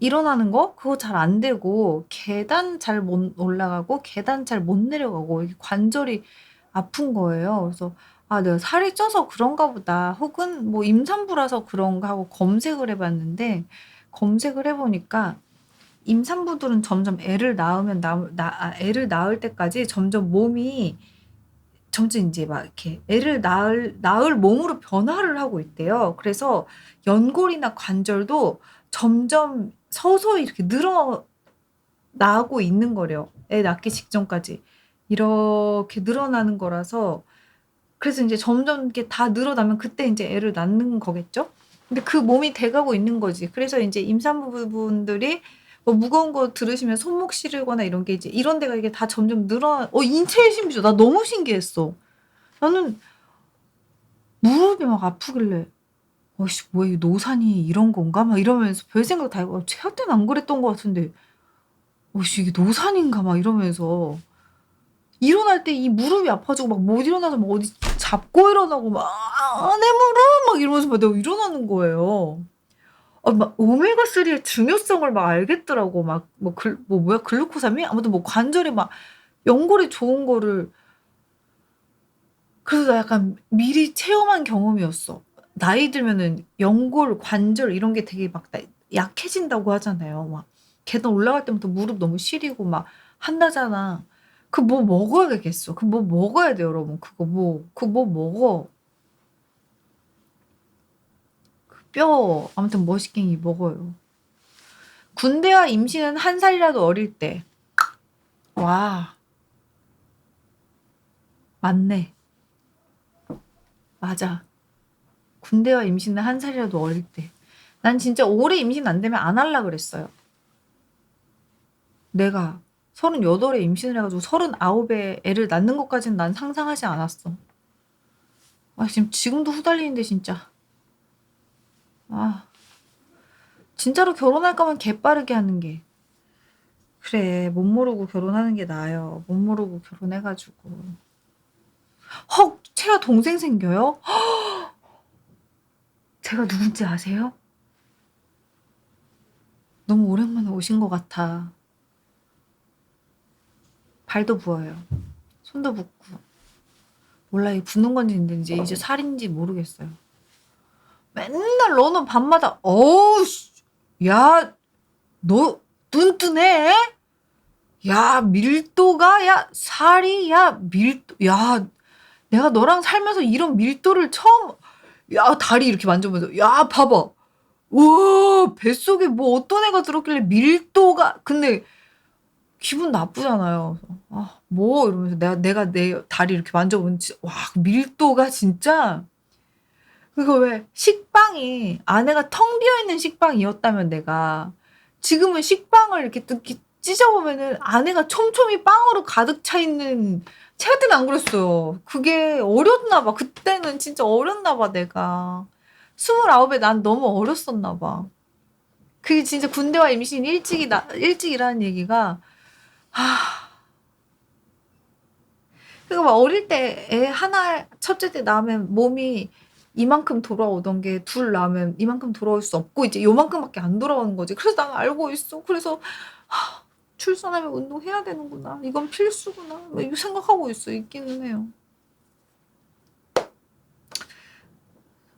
일어나는 거? 그거 잘 안 되고, 계단 잘 못 올라가고, 계단 잘 못 내려가고, 이게 관절이 아픈 거예요. 그래서, 아, 내가 살이 쪄서 그런가 보다. 혹은 뭐 임산부라서 그런가 하고 검색을 해봤는데, 검색을 해보니까, 임산부들은 점점 애를 낳으면 애를 낳을 때까지 점점 몸이 점점 이제 막 이렇게 애를 낳을 몸으로 변화를 하고 있대요. 그래서 연골이나 관절도 점점 서서히 이렇게 늘어나고 있는 거래요. 애 낳기 직전까지. 이렇게 늘어나는 거라서 그래서 이제 점점 이렇게 다 늘어나면 그때 이제 애를 낳는 거겠죠? 근데 그 몸이 돼가고 있는 거지. 그래서 이제 임산부분들이 뭐 무거운 거 들으시면 손목 시리거나 이런 게 이제 이런 데가 이게 다 점점 인체의 신비죠. 나 너무 신기했어. 나는 무릎이 막 아프길래 어이씨 뭐야 이 노산이 이런 건가? 막 이러면서 별 생각 다 해고 제가 때는 안 그랬던 것 같은데 어이씨 이게 노산인가? 막 이러면서 일어날 때 이 무릎이 아파지고 막 못 일어나서 막 어디 잡고 일어나고 막 내 무릎 막 이러면서 막 내가 일어나는 거예요. 막 오메가3의 중요성을 막 알겠더라고. 뭐야 글루코사민? 아무튼 뭐 관절이 막 연골이 좋은 거를 그래서 나 약간 미리 체험한 경험이었어. 나이 들면은 연골, 관절 이런 게 되게 막 약해진다고 하잖아요. 막 계단 올라갈 때부터 무릎 너무 시리고 막 한다잖아. 그 뭐 먹어야겠어. 그 뭐 먹어야 돼, 여러분. 그거 뭐 먹어. 그 뼈, 아무튼 머시갱이 먹어요. 군대와 임신은 한 살이라도 어릴 때. 와, 맞네. 맞아. 군대와 임신은 한 살이라도 어릴 때. 난 진짜 올해 임신 안 되면 안 할라 그랬어요. 내가 38에 임신을 해가지고 39에 애를 낳는 것까지는 난 상상하지 않았어. 아, 지금도 후달리는데, 진짜. 아, 진짜로 결혼할 거면 개빠르게 하는 게. 그래, 못 모르고 결혼하는 게 나아요. 못 모르고 결혼해가지고. 헉, 채아 동생 생겨요? 제가 누군지 아세요? 너무 오랜만에 오신 것 같아. 발도 부어요. 손도 붓고. 몰라, 이게 붓는 건지 이제 살인지 모르겠어요. 맨날 너는 밤마다, 어우, 야, 너, 뚠뚠해? 야, 밀도가, 야, 살이, 야, 야, 내가 너랑 살면서 이런 밀도를 처음, 야, 다리 이렇게 만져보면서, 야, 봐봐. 우와, 뱃속에 뭐 어떤 애가 들었길래 밀도가, 근데 기분 나쁘잖아요. 그래서, 아, 뭐, 이러면서 내가 내 다리 이렇게 만져보면, 와, 밀도가 진짜, 그거 왜, 식빵이, 아내가 텅 비어있는 식빵이었다면 내가, 지금은 식빵을 이렇게 찢어보면은 안에가 촘촘히 빵으로 가득 차 있는, 제가 때는 안 그랬어요. 그게 어렸나 봐. 그때는 진짜 어렸나 봐, 내가. 29에 난 너무 어렸었나 봐. 그게 진짜 군대와 임신 일찍이라는 얘기가, 그거 막 어릴 때 애 하나, 첫째 때 낳으면 몸이 이만큼 돌아오던 게 둘 낳으면 이만큼 돌아올 수 없고 이제 요만큼밖에 안 돌아오는 거지. 그래서 난 알고 있어. 그래서 출산하면 운동해야 되는구나. 이건 필수구나. 뭐 이거 생각하고 있기는 해요.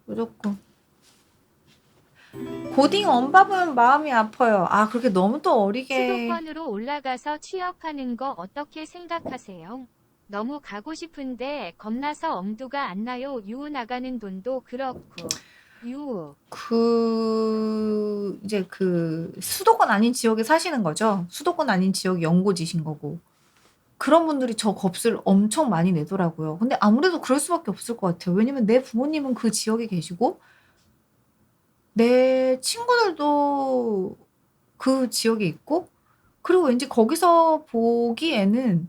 무조건. 고딩 엄bab은 마음이 아파요. 아, 그렇게 너무 또 어리게. 수도권으로 올라가서 취업하는 거 어떻게 생각하세요? 너무 가고 싶은데 겁나서 엄두가 안 나요. 유우 나가는 돈도 그렇고. 유우. 이제 수도권 아닌 지역에 사시는 거죠? 수도권 아닌 지역이 연고지신 거고. 그런 분들이 저 값을 엄청 많이 내더라고요. 근데 아무래도 그럴 수밖에 없을 것 같아요. 왜냐면 내 부모님은 그 지역에 계시고 내 친구들도 그 지역에 있고 그리고 왠지 거기서 보기에는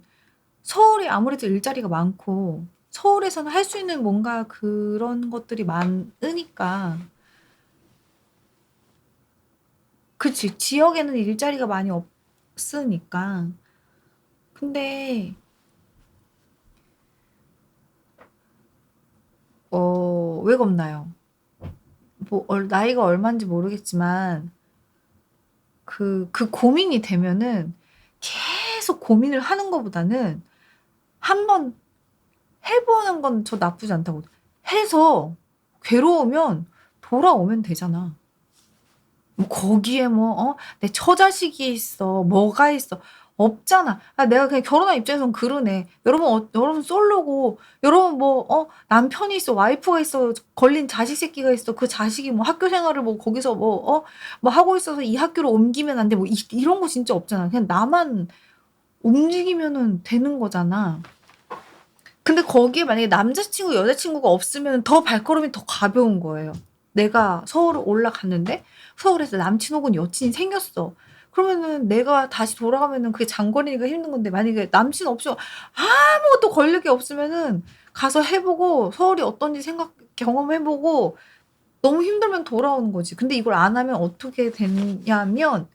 서울이 아무래도 일자리가 많고 서울에서는 할 수 있는 뭔가 그런 것들이 많으니까 그치 지역에는 일자리가 많이 없으니까 근데 왜 겁나요? 뭐 나이가 얼마인지 모르겠지만 그 고민이 되면은 계속 고민을 하는 것보다는 한번 해보는 건 저 나쁘지 않다고 해서 괴로우면 돌아오면 되잖아. 뭐 거기에 내 처자식이 있어 뭐가 있어 없잖아. 아, 내가 그냥 결혼한 입장에선 그러네. 여러분 솔로고 여러분 남편이 있어 와이프가 있어 걸린 자식 새끼가 있어 그 자식이 뭐 학교 생활을 뭐 거기서 뭐 하고 있어서 이 학교로 옮기면 안 돼 뭐 이런 거 진짜 없잖아. 그냥 나만 움직이면은 되는 거잖아. 근데 거기에 만약에 남자친구 여자친구가 없으면 더 발걸음이 더 가벼운 거예요. 내가 서울을 올라갔는데 서울에서 남친 혹은 여친이 생겼어. 그러면은 내가 다시 돌아가면은 그게 장거리니까 힘든 건데 만약에 남친 없이 아무것도 걸릴 게 없으면은 가서 해보고 서울이 어떤지 경험해보고 너무 힘들면 돌아오는 거지. 근데 이걸 안 하면 어떻게 되냐면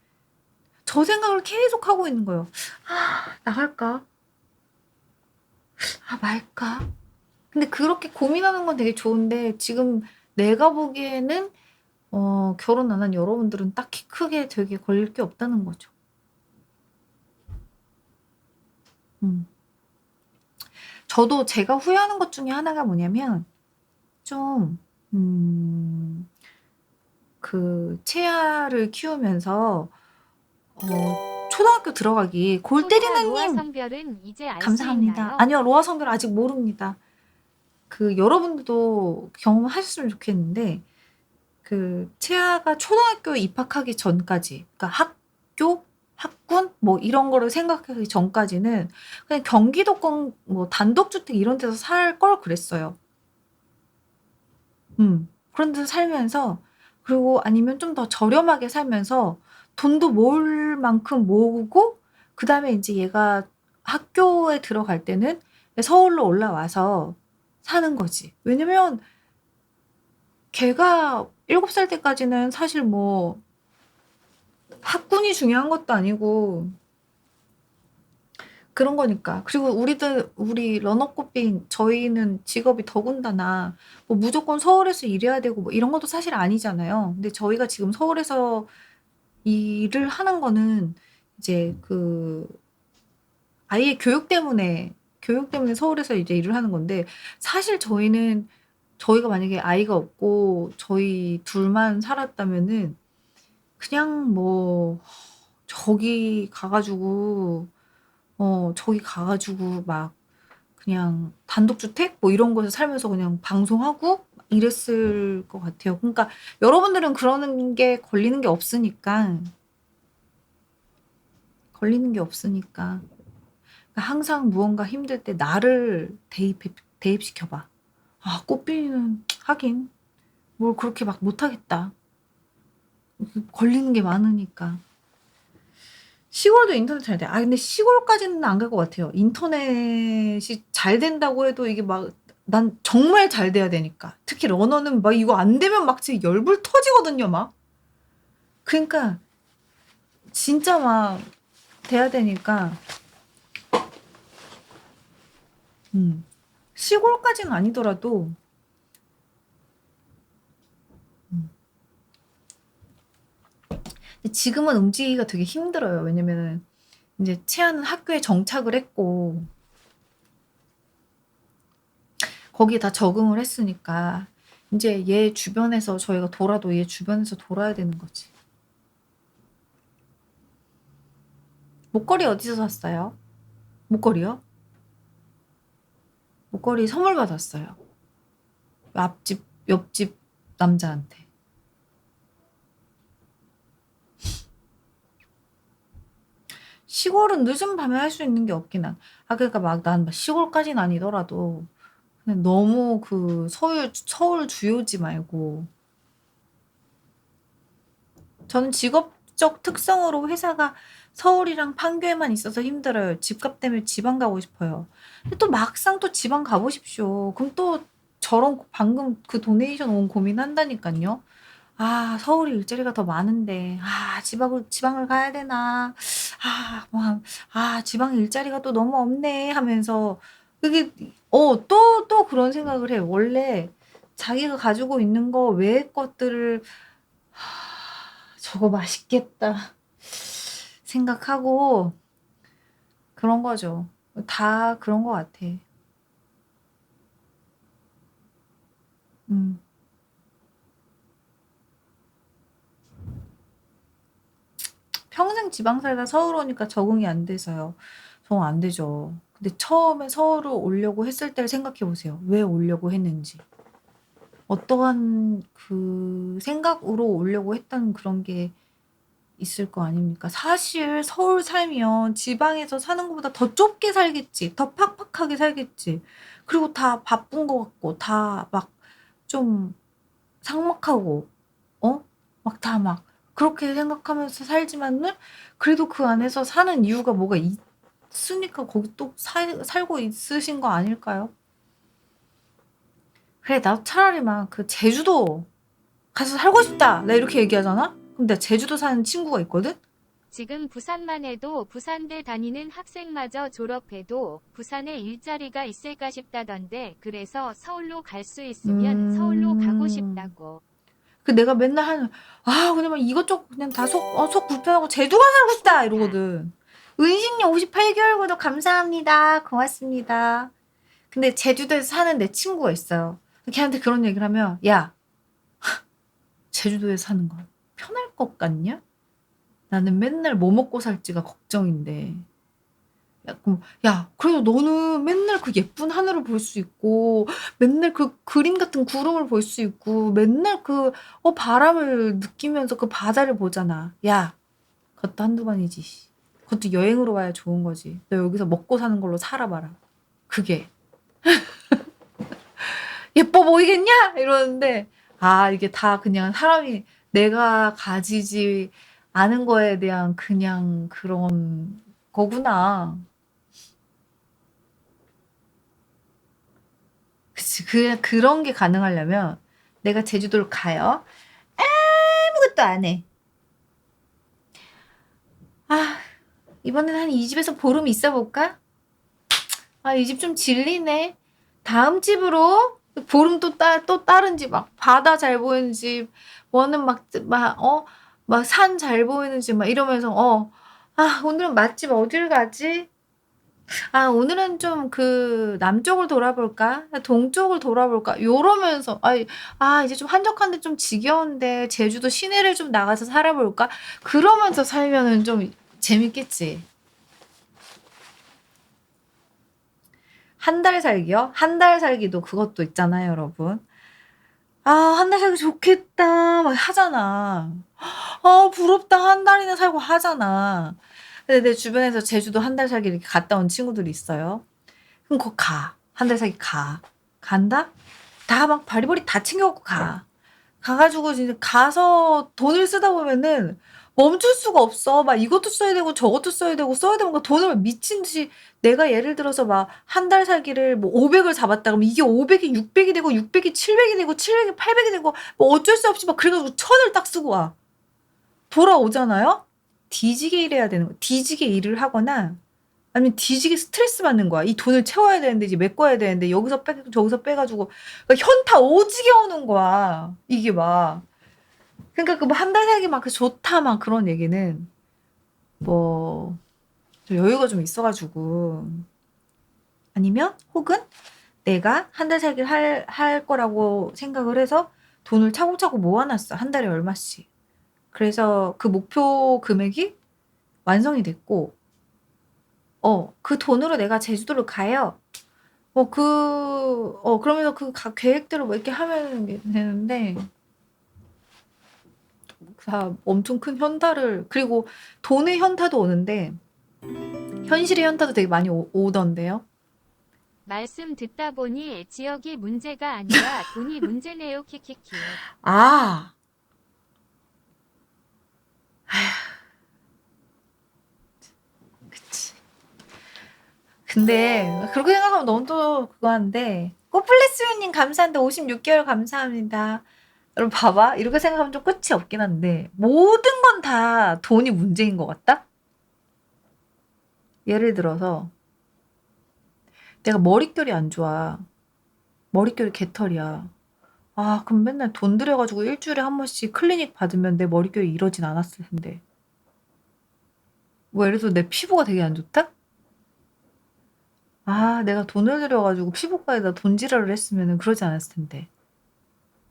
저 생각을 계속 하고 있는 거예요. 나갈까? 말까? 근데 그렇게 고민하는 건 되게 좋은데 지금 내가 보기에는 결혼 안 한 여러분들은 딱히 크게 되게 걸릴 게 없다는 거죠. 저도 제가 후회하는 것 중에 하나가 뭐냐면 좀 그 채아를 키우면서 초등학교 들어가기 골 소자 때리는 로아 님 성별은 이제 알 수 감사합니다. 있나요? 아니요 로아 성별 아직 모릅니다. 그 여러분들도 경험하셨으면 좋겠는데 그 채아가 초등학교 입학하기 전까지 그러니까 학군 뭐 이런 거를 생각하기 전까지는 그냥 경기도권 뭐 단독주택 이런 데서 살 걸 그랬어요. 그런 데서 살면서 그리고 아니면 좀 더 저렴하게 살면서 돈도 모을 만큼 모으고 그다음에 이제 얘가 학교에 들어갈 때는 서울로 올라와서 사는 거지. 왜냐면 걔가 7살 때까지는 사실 뭐 학군이 중요한 것도 아니고 그런 거니까. 그리고 우리 러너코피 저희는 직업이 더군다나 뭐 무조건 서울에서 일해야 되고 뭐 이런 것도 사실 아니잖아요. 근데 저희가 지금 서울에서 일을 하는 거는 이제 그 아이의 교육 때문에 서울에서 이제 일을 하는 건데 사실 저희가 만약에 아이가 없고 저희 둘만 살았다면은 그냥 뭐 저기 가가지고 막 그냥 단독주택 뭐 이런 곳에 살면서 그냥 방송하고 이랬을 것 같아요. 그러니까 여러분들은 그러는 게 걸리는 게 없으니까 그러니까 항상 무언가 힘들 때 나를 대입시켜봐. 꽃비는 하긴 뭘 그렇게 막 못하겠다. 걸리는 게 많으니까. 시골도 인터넷 잘 돼. 근데 시골까지는 안 갈 것 같아요. 인터넷이 잘 된다고 해도 이게 막, 난 정말 잘 돼야 되니까. 특히 러너는 막 이거 안 되면 막 진짜 열불 터지거든요, 막. 그러니까, 진짜 막, 돼야 되니까, 시골까지는 아니더라도, 지금은 움직이기가 되게 힘들어요. 왜냐면은, 이제 채아는 학교에 정착을 했고, 거기에 다 적응을 했으니까 이제 얘 주변에서 저희가 돌아도 얘 주변에서 돌아야 되는 거지. 목걸이 어디서 샀어요? 목걸이요? 목걸이 선물 받았어요. 옆집 남자한테. 시골은 늦은 밤에 할 수 있는 게 없긴 한. 그러니까 막 난 시골까지는 아니더라도 그냥 너무 그 서울 주요지 말고. 저는 직업적 특성으로 회사가 서울이랑 판교에만 있어서 힘들어요. 집값 때문에 지방 가고 싶어요. 근데 또 막상 또 지방 가보십시오. 그럼 또 저런 방금 그 도네이션 온 고민한다니까요. 서울이 일자리가 더 많은데, 지방을 가야 되나. 지방에 일자리가 또 너무 없네 하면서, 그게, 또 그런 생각을 해요. 원래 자기가 가지고 있는 거 외의 것들을, 저거 맛있겠다 생각하고, 그런 거죠. 다 그런 거 같아. 음. 평생 지방 살다 서울 오니까 적응이 안 돼서요. 적응 안 되죠. 근데 처음에 서울을 오려고 했을 때를 생각해 보세요. 왜 오려고 했는지. 어떠한 그 생각으로 오려고 했던 그런 게 있을 거 아닙니까? 사실 서울 살면 지방에서 사는 것보다 더 좁게 살겠지. 더 팍팍하게 살겠지. 그리고 다 바쁜 것 같고, 다 막 좀 삭막하고, 막 다 막 그렇게 생각하면서 살지만은 그래도 그 안에서 사는 이유가 뭐가 있으니까 거기 또 살고 있으신 거 아닐까요? 그래, 나도 차라리 막 그 제주도 가서 살고 싶다. 나 이렇게 얘기하잖아? 그럼 내가 제주도 사는 친구가 있거든? 지금 부산만 해도 부산대 다니는 학생마저 졸업해도 부산에 일자리가 있을까 싶다던데 그래서 서울로 갈 수 있으면 서울로 가고 싶다고. 내가 맨날 그냥 막 이것저것 그냥 다 속 불편하고 제주가 살고 싶다 이러거든. 은신님 58개월 구독 감사합니다. 고맙습니다. 근데 제주도에서 사는 내 친구가 있어요. 걔한테 그런 얘기를 하면, 야, 제주도에서 사는 건 편할 것 같냐? 나는 맨날 뭐 먹고 살지가 걱정인데. 그래도 너는 맨날 그 예쁜 하늘을 볼 수 있고, 맨날 그 그림 같은 구름을 볼 수 있고, 맨날 바람을 느끼면서 그 바다를 보잖아. 야, 그것도 한두 번이지. 그것도 여행으로 와야 좋은 거지. 너 여기서 먹고 사는 걸로 살아봐라. 그게. 예뻐 보이겠냐? 이러는데, 이게 다 그냥 사람이 내가 가지지 않은 거에 대한 그냥 그런 거구나. 그치. 그런 게 가능하려면 내가 제주도를 가요. 아무것도 안 해. 이번엔 한 이 집에서 보름 있어 볼까? 이 집 좀 질리네. 다음 집으로 보름 또 다른 집, 막 바다 잘 보이는 집, 뭐는 막 산 잘 보이는 집, 막 이러면서, 오늘은 맛집 어딜 가지? 오늘은 좀 그 남쪽을 돌아볼까? 동쪽을 돌아볼까? 요러면서, 이제 좀 한적한데 좀 지겨운데 제주도 시내를 좀 나가서 살아볼까? 그러면서 살면은 좀 재밌겠지. 한 달 살기요? 한 달 살기도 그것도 있잖아요, 여러분. 한 달 살기 좋겠다. 막 하잖아. 부럽다. 한 달이나 살고 하잖아. 근데 내 주변에서 제주도 한 달 살기 이렇게 갔다 온 친구들이 있어요. 그럼 거 가. 한 달 살기 가. 간다? 다 막 바리바리 다 챙겨갖고 가. 가가지고 진짜 가서 돈을 쓰다 보면은 멈출 수가 없어. 막 이것도 써야 되고 저것도 써야 되고 돈을 미친 듯이 내가 예를 들어서 막 한 달 살기를 뭐 500을 잡았다 그러면 이게 500이 600이 되고 600이 700이 되고 700이 800이 되고 뭐 어쩔 수 없이 막 그래가지고 1000을 딱 쓰고 와. 돌아오잖아요? 뒤지게 일해야 되는 거야. 뒤지게 일을 하거나 아니면 뒤지게 스트레스 받는 거야. 이 돈을 채워야 되는데 이제 메꿔야 되는데 여기서 빼고 저기서 빼가지고 그러니까 현타 오지게 오는 거야. 이게 막. 그러니까 그 뭐 한 달 살기 막 그 좋다 막 그런 얘기는 뭐 여유가 좀 있어가지고 아니면 혹은 내가 한 달 살기를 할 거라고 생각을 해서 돈을 차곡차곡 모아놨어. 한 달에 얼마씩. 그래서 그 목표 금액이 완성이 됐고 그 돈으로 내가 제주도를 가요. 그러면서 그 계획대로 뭐 이렇게 하면 되는데 다 엄청 큰 현타를 그리고 돈의 현타도 오는데 현실의 현타도 되게 많이 오던데요. 말씀 듣다 보니 지역이 문제가 아니라 돈이 문제네요. 키키키. 아. 그치. 근데 그렇게 생각하면 너무 또 그거 한데 꼬플레스님 감사한데 56개월 감사합니다. 여러분 봐봐. 이렇게 생각하면 좀 끝이 없긴 한데 모든 건 다 돈이 문제인 것 같다? 예를 들어서 내가 머릿결이 안 좋아. 머릿결이 개털이야. 아, 그럼 맨날 돈 들여가지고 일주일에 한 번씩 클리닉 받으면 내 머릿결이 이러진 않았을 텐데. 뭐 예를 들어 내 피부가 되게 안 좋다? 아, 내가 돈을 들여가지고 피부과에다 돈 지랄을 했으면 그러지 않았을 텐데.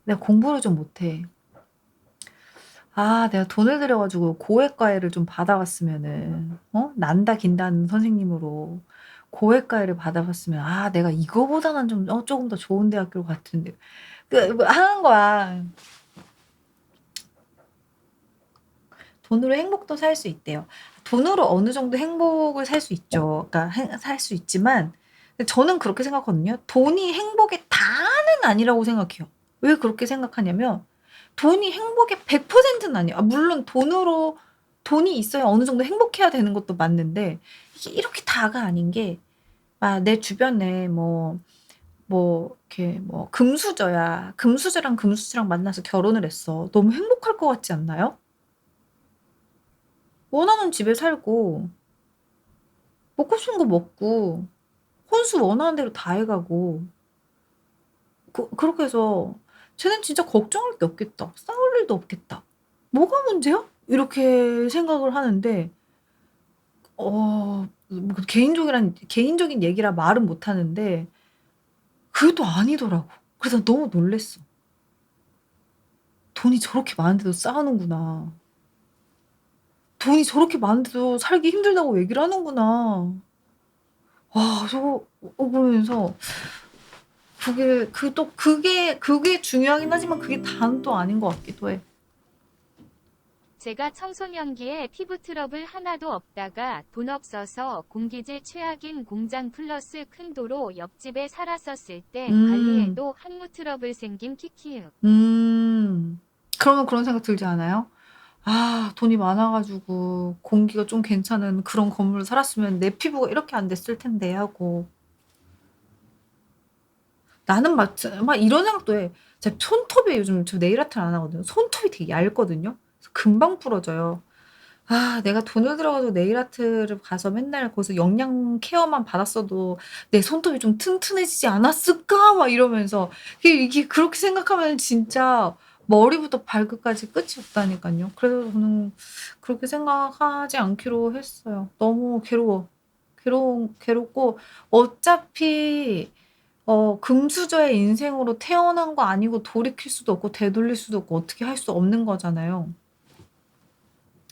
내가 공부를 좀 못해. 아, 내가 돈을 들여가지고 고액과외를 좀 받아봤으면은, 난다 긴다는 선생님으로 고액과외를 받아봤으면, 아, 내가 이거보다는 좀, 조금 더 좋은 대학교로 갔을 텐데. 뭐 하는 거야. 돈으로 행복도 살 수 있대요. 돈으로 어느 정도 행복을 살 수 있죠. 그러니까 살 수 있지만 근데 저는 그렇게 생각하거든요. 돈이 행복의 다는 아니라고 생각해요. 왜 그렇게 생각하냐면 돈이 행복의 100%는 아니에요. 물론 돈이 있어야 어느 정도 행복해야 되는 것도 맞는데 이게 이렇게 다가 아닌 게 내 주변에 이렇게 금수저랑 금수저랑 만나서 결혼을 했어. 너무 행복할 것 같지 않나요? 원하는 집에 살고 먹고 싶은 거 먹고 혼수 원하는 대로 다 해가고 그렇게 해서 쟤는 진짜 걱정할 게 없겠다. 싸울 일도 없겠다. 뭐가 문제야? 이렇게 생각을 하는데 뭐 개인적인 얘기라 말은 못 하는데 그게 또 아니더라고. 그래서 너무 놀랬어. 돈이 저렇게 많은데도 싸우는구나. 돈이 저렇게 많은데도 살기 힘들다고 얘기를 하는구나. 와, 저거 보면서 그게 중요하긴 하지만 그게 다는 또 아닌 것 같기도 해. 제가 청소년기에 피부 트러블 하나도 없다가 돈 없어서 공기질 최악인 공장 플러스 큰 도로 옆집에 살았었을 때 관리해도 항무 트러블 생김 키키읍. 그러면 그런 생각 들지 않아요? 아, 돈이 많아가지고 공기가 좀 괜찮은 그런 건물을 살았으면 내 피부가 이렇게 안 됐을 텐데 하고. 나는 막 이런 생각도 해. 제 손톱이 요즘 저 네일 아트를 안 하거든요. 손톱이 되게 얇거든요. 그래서 금방 부러져요. 아, 내가 돈을 들어가지고 네일 아트를 가서 맨날 거기서 영양 케어만 받았어도 내 손톱이 좀 튼튼해지지 않았을까? 막 이러면서 이게 그렇게 생각하면 진짜 머리부터 발끝까지 끝이 없다니까요. 그래서 저는 그렇게 생각하지 않기로 했어요. 너무 괴롭고 어차피 금수저의 인생으로 태어난 거 아니고 돌이킬 수도 없고 되돌릴 수도 없고 어떻게 할 수 없는 거잖아요.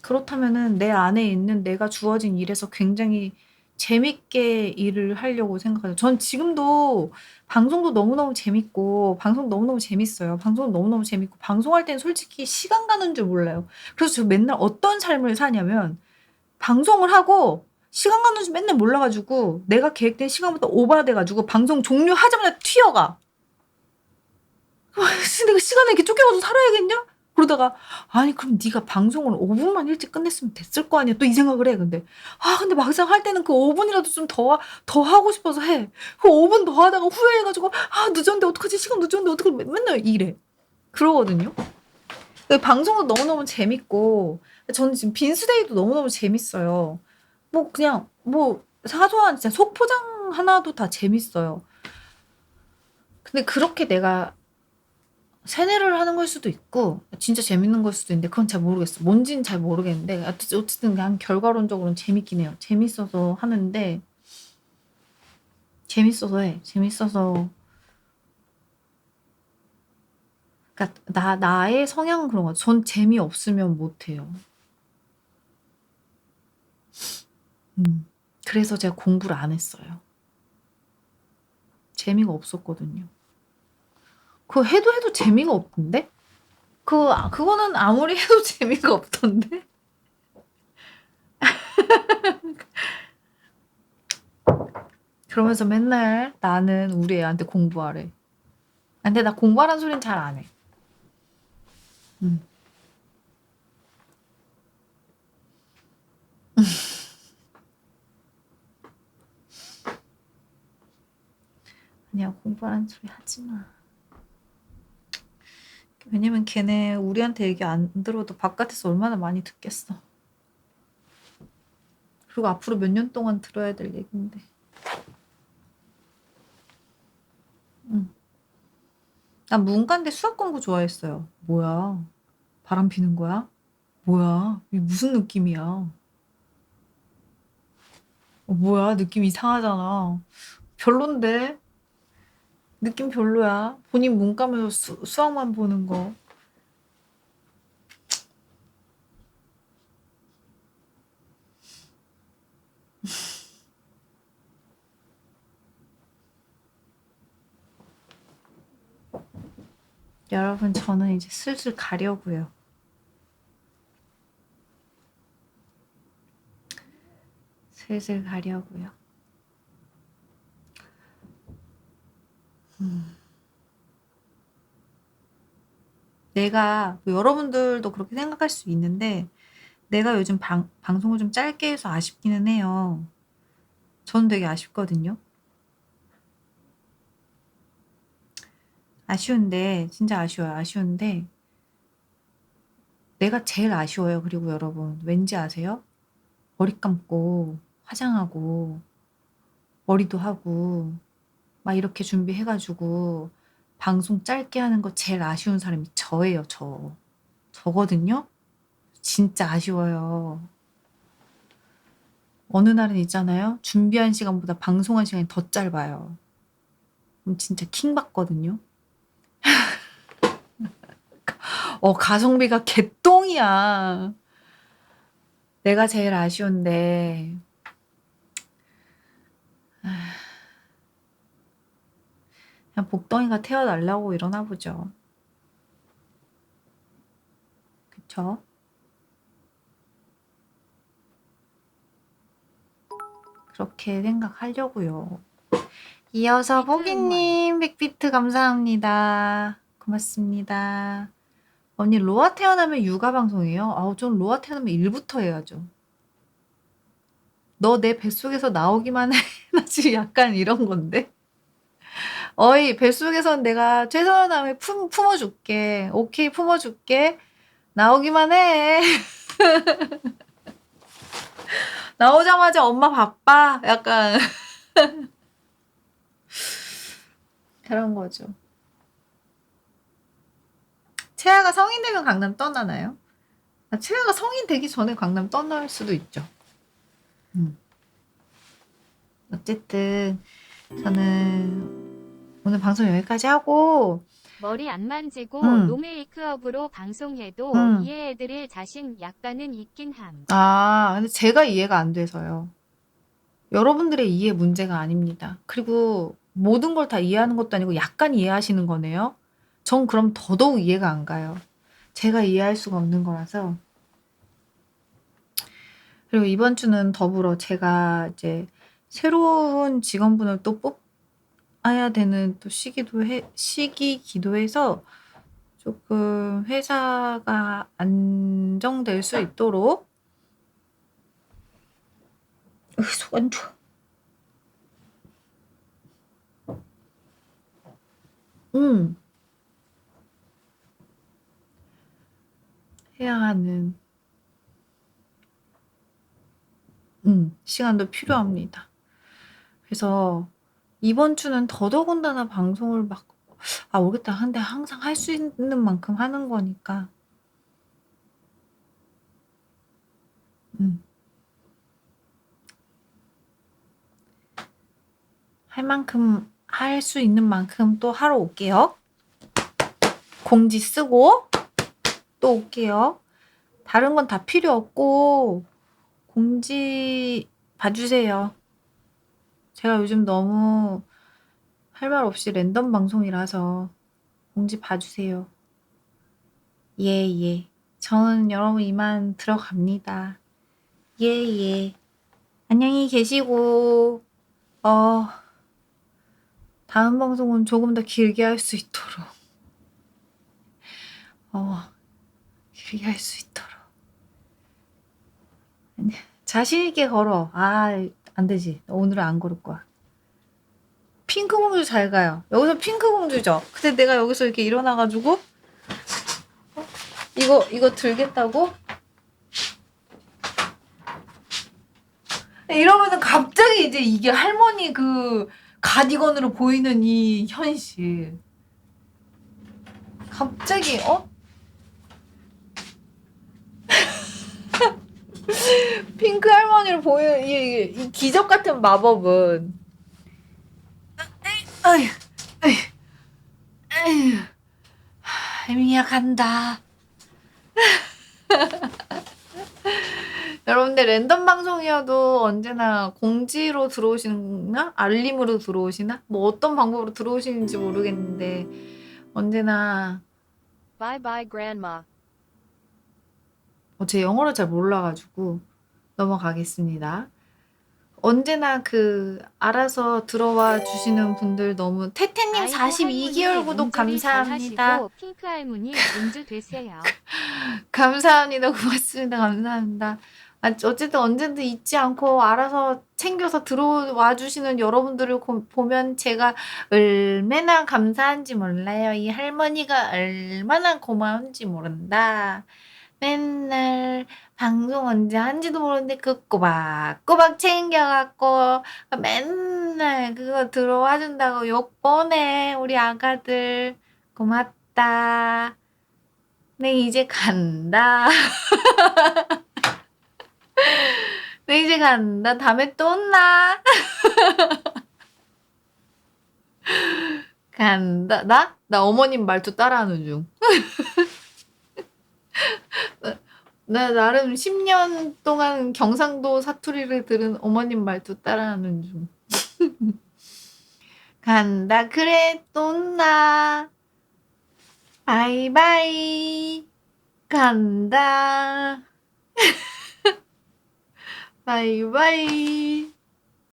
그렇다면은 내 안에 있는 내가 주어진 일에서 굉장히 재밌게 일을 하려고 생각하죠. 전 지금도 방송도 너무너무 재밌고 방송 너무너무 재밌어요. 방송 너무너무 재밌고 방송할 때는 솔직히 시간 가는 줄 몰라요. 그래서 저 맨날 어떤 삶을 사냐면 방송을 하고 시간 가는 줄 맨날 몰라가지고 내가 계획된 시간보다 오버돼가지고 방송 종료하자마자 튀어가. 내가 시간에 이렇게 쫓겨가지고 살아야겠냐? 그러다가 아니 그럼 네가 방송을 5분만 일찍 끝냈으면 됐을 거 아니야. 또 이 생각을 해. 근데 막상 할 때는 그 5분이라도 좀 더 하고 싶어서 해. 그 5분 더 하다가 후회해가지고 늦었는데 어떡하지? 시간 늦었는데 어떡하지? 맨날 이래. 그러거든요. 방송도 너무너무 재밌고 저는 지금 빈스데이도 너무너무 재밌어요. 그냥 사소한 진짜 속포장 하나도 다 재밌어요. 근데 그렇게 내가 세뇌를 하는 걸 수도 있고 진짜 재밌는 걸 수도 있는데 그건 잘 모르겠어. 뭔지는 잘 모르겠는데 어쨌든 그냥 결과론적으로는 재밌긴 해요. 재밌어서 하는데 재밌어서 해. 재밌어서 그러니까 나의 성향은 그런 거. 전 재미없으면 못해요. 그래서 제가 공부를 안 했어요. 재미가 없었거든요. 그거 해도 재미가 없던데? 그거는 아무리 해도 재미가 없던데? 그러면서 맨날 나는 우리 애한테 공부하래. 근데 나 공부하라는 소리는 잘 안 해. 아니야, 공부하라는 소리 하지 마. 왜냐면 걔네 우리한테 얘기 안 들어도 바깥에서 얼마나 많이 듣겠어. 그리고 앞으로 몇 년 동안 들어야 될 얘긴데. 난 문과인데 수학 공부 좋아했어요. 뭐야? 바람 피는 거야? 뭐야? 이게 무슨 느낌이야? 뭐야? 느낌 이상하잖아. 별론데? 느낌 별로야. 본인 문과면서 수학만 보는 거. 여러분, 저는 이제 슬슬 가려고요. 슬슬 가려고요. 내가 여러분들도 그렇게 생각할 수 있는데 내가 요즘 방송을 좀 짧게 해서 아쉽기는 해요. 저는 되게 아쉽거든요. 아쉬운데 진짜 아쉬워요. 아쉬운데 내가 제일 아쉬워요. 그리고 여러분 왠지 아세요? 머리 감고 화장하고 머리도 하고 막 이렇게 준비해가지고 방송 짧게 하는 거 제일 아쉬운 사람이 저예요. 저거든요. 진짜 아쉬워요. 어느 날은 있잖아요. 준비한 시간보다 방송한 시간이 더 짧아요. 그럼 진짜 킹 받거든요. 가성비가 개똥이야. 내가 제일 아쉬운데 그냥 복덩이가 태어나려고 이러나 보죠. 그쵸? 그렇게 생각하려고요. 이어서 보기님 백비트 감사합니다. 고맙습니다. 언니 로아 태어나면 육아 방송이에요? 아우 전 로아 태어나면 일부터 해야죠. 너 내 뱃속에서 나오기만 해. 나 지금 약간 이런 건데. 어이 뱃속에선 내가 최선을 다해 품어줄게. 오케이 품어줄게. 나오기만 해. 나오자마자 엄마 바빠. 약간 그런 거죠. 채아가 성인 되면 강남 떠나나요? 채아가 성인 되기 전에 강남 떠날 수도 있죠. 어쨌든 저는 오늘 방송 여기까지 하고 머리 안 만지고 노 메이크업으로 방송해도 이해해드릴 자신 약간은 있긴 함. 근데 제가 이해가 안 돼서요. 여러분들의 이해 문제가 아닙니다. 그리고 모든 걸 다 이해하는 것도 아니고 약간 이해하시는 거네요. 전 그럼 더더욱 이해가 안 가요. 제가 이해할 수가 없는 거라서. 그리고 이번 주는 더불어 제가 이제 새로운 직원분을 또 뽑아야 되는 또 시기기도 해서 조금 회사가 안정될 수 있도록 속 안 좋아. 해야 하는 시간도 필요합니다. 그래서 이번 주는 더더군다나 방송을 모르겠다. 근데 항상 할 수 있는 만큼 하는 거니까. 할 수 있는 만큼 또 하러 올게요. 공지 쓰고 또 올게요. 다른 건 다 필요 없고 공지 봐주세요. 제가 요즘 너무 할 말 없이 랜덤 방송이라서 공지 봐주세요. 예. 저는 여러분 이만 들어갑니다. 예. 안녕히 계시고 다음 방송은 조금 더 길게 할 수 있도록. 길게 할 수 있도록. 아니, 자신 있게 걸어. 안 되지. 오늘은 안 걸을 거야. 핑크 공주 잘 가요. 여기서 핑크 공주죠. 근데 내가 여기서 이렇게 일어나가지고 이거 들겠다고? 이러면은 갑자기 이제 이게 할머니 그 가디건으로 보이는 이 현실. 갑자기 핑크 할머니로 보이는 이 기적 같은 마법은 아휴, 아휴, 아휴. 혜민이야 간다. 여러분들 랜덤 방송이어도 언제나 공지로 들어오시나? 알림으로 들어오시나? 뭐 어떤 방법으로 들어오시는지 모르겠는데 언제나 Bye bye, Grandma. 제 영어를 잘 몰라가지고 넘어가겠습니다. 언제나 알아서 들어와 주시는 분들 너무 태태님 아이고, 42개월 할머니 구독 몸조리 감사합니다. 잘하시고 핑크 할머니 공주 되세요. 감사합니다. 고맙습니다. 감사합니다. 어쨌든 언제든 잊지 않고 알아서 챙겨서 들어와 주시는 여러분들을 보면 제가 얼마나 감사한지 몰라요. 이 할머니가 얼마나 고마운지 모른다. 맨날 방송 언제 한지도 모르는데 꼬박꼬박 챙겨갖고 맨날 그거 들어와 준다고 욕 보내. 우리 아가들 고맙다. 네 이제 간다. 네 이제 간다. 다음에 또 온나? 간다. 나 어머님 말투 따라하는 중. 나 나름 10년 동안 경상도 사투리를 들은 어머님 말투 따라하는 중. 간다. 그래 또 온나? 바이바이. 간다. 바이바이.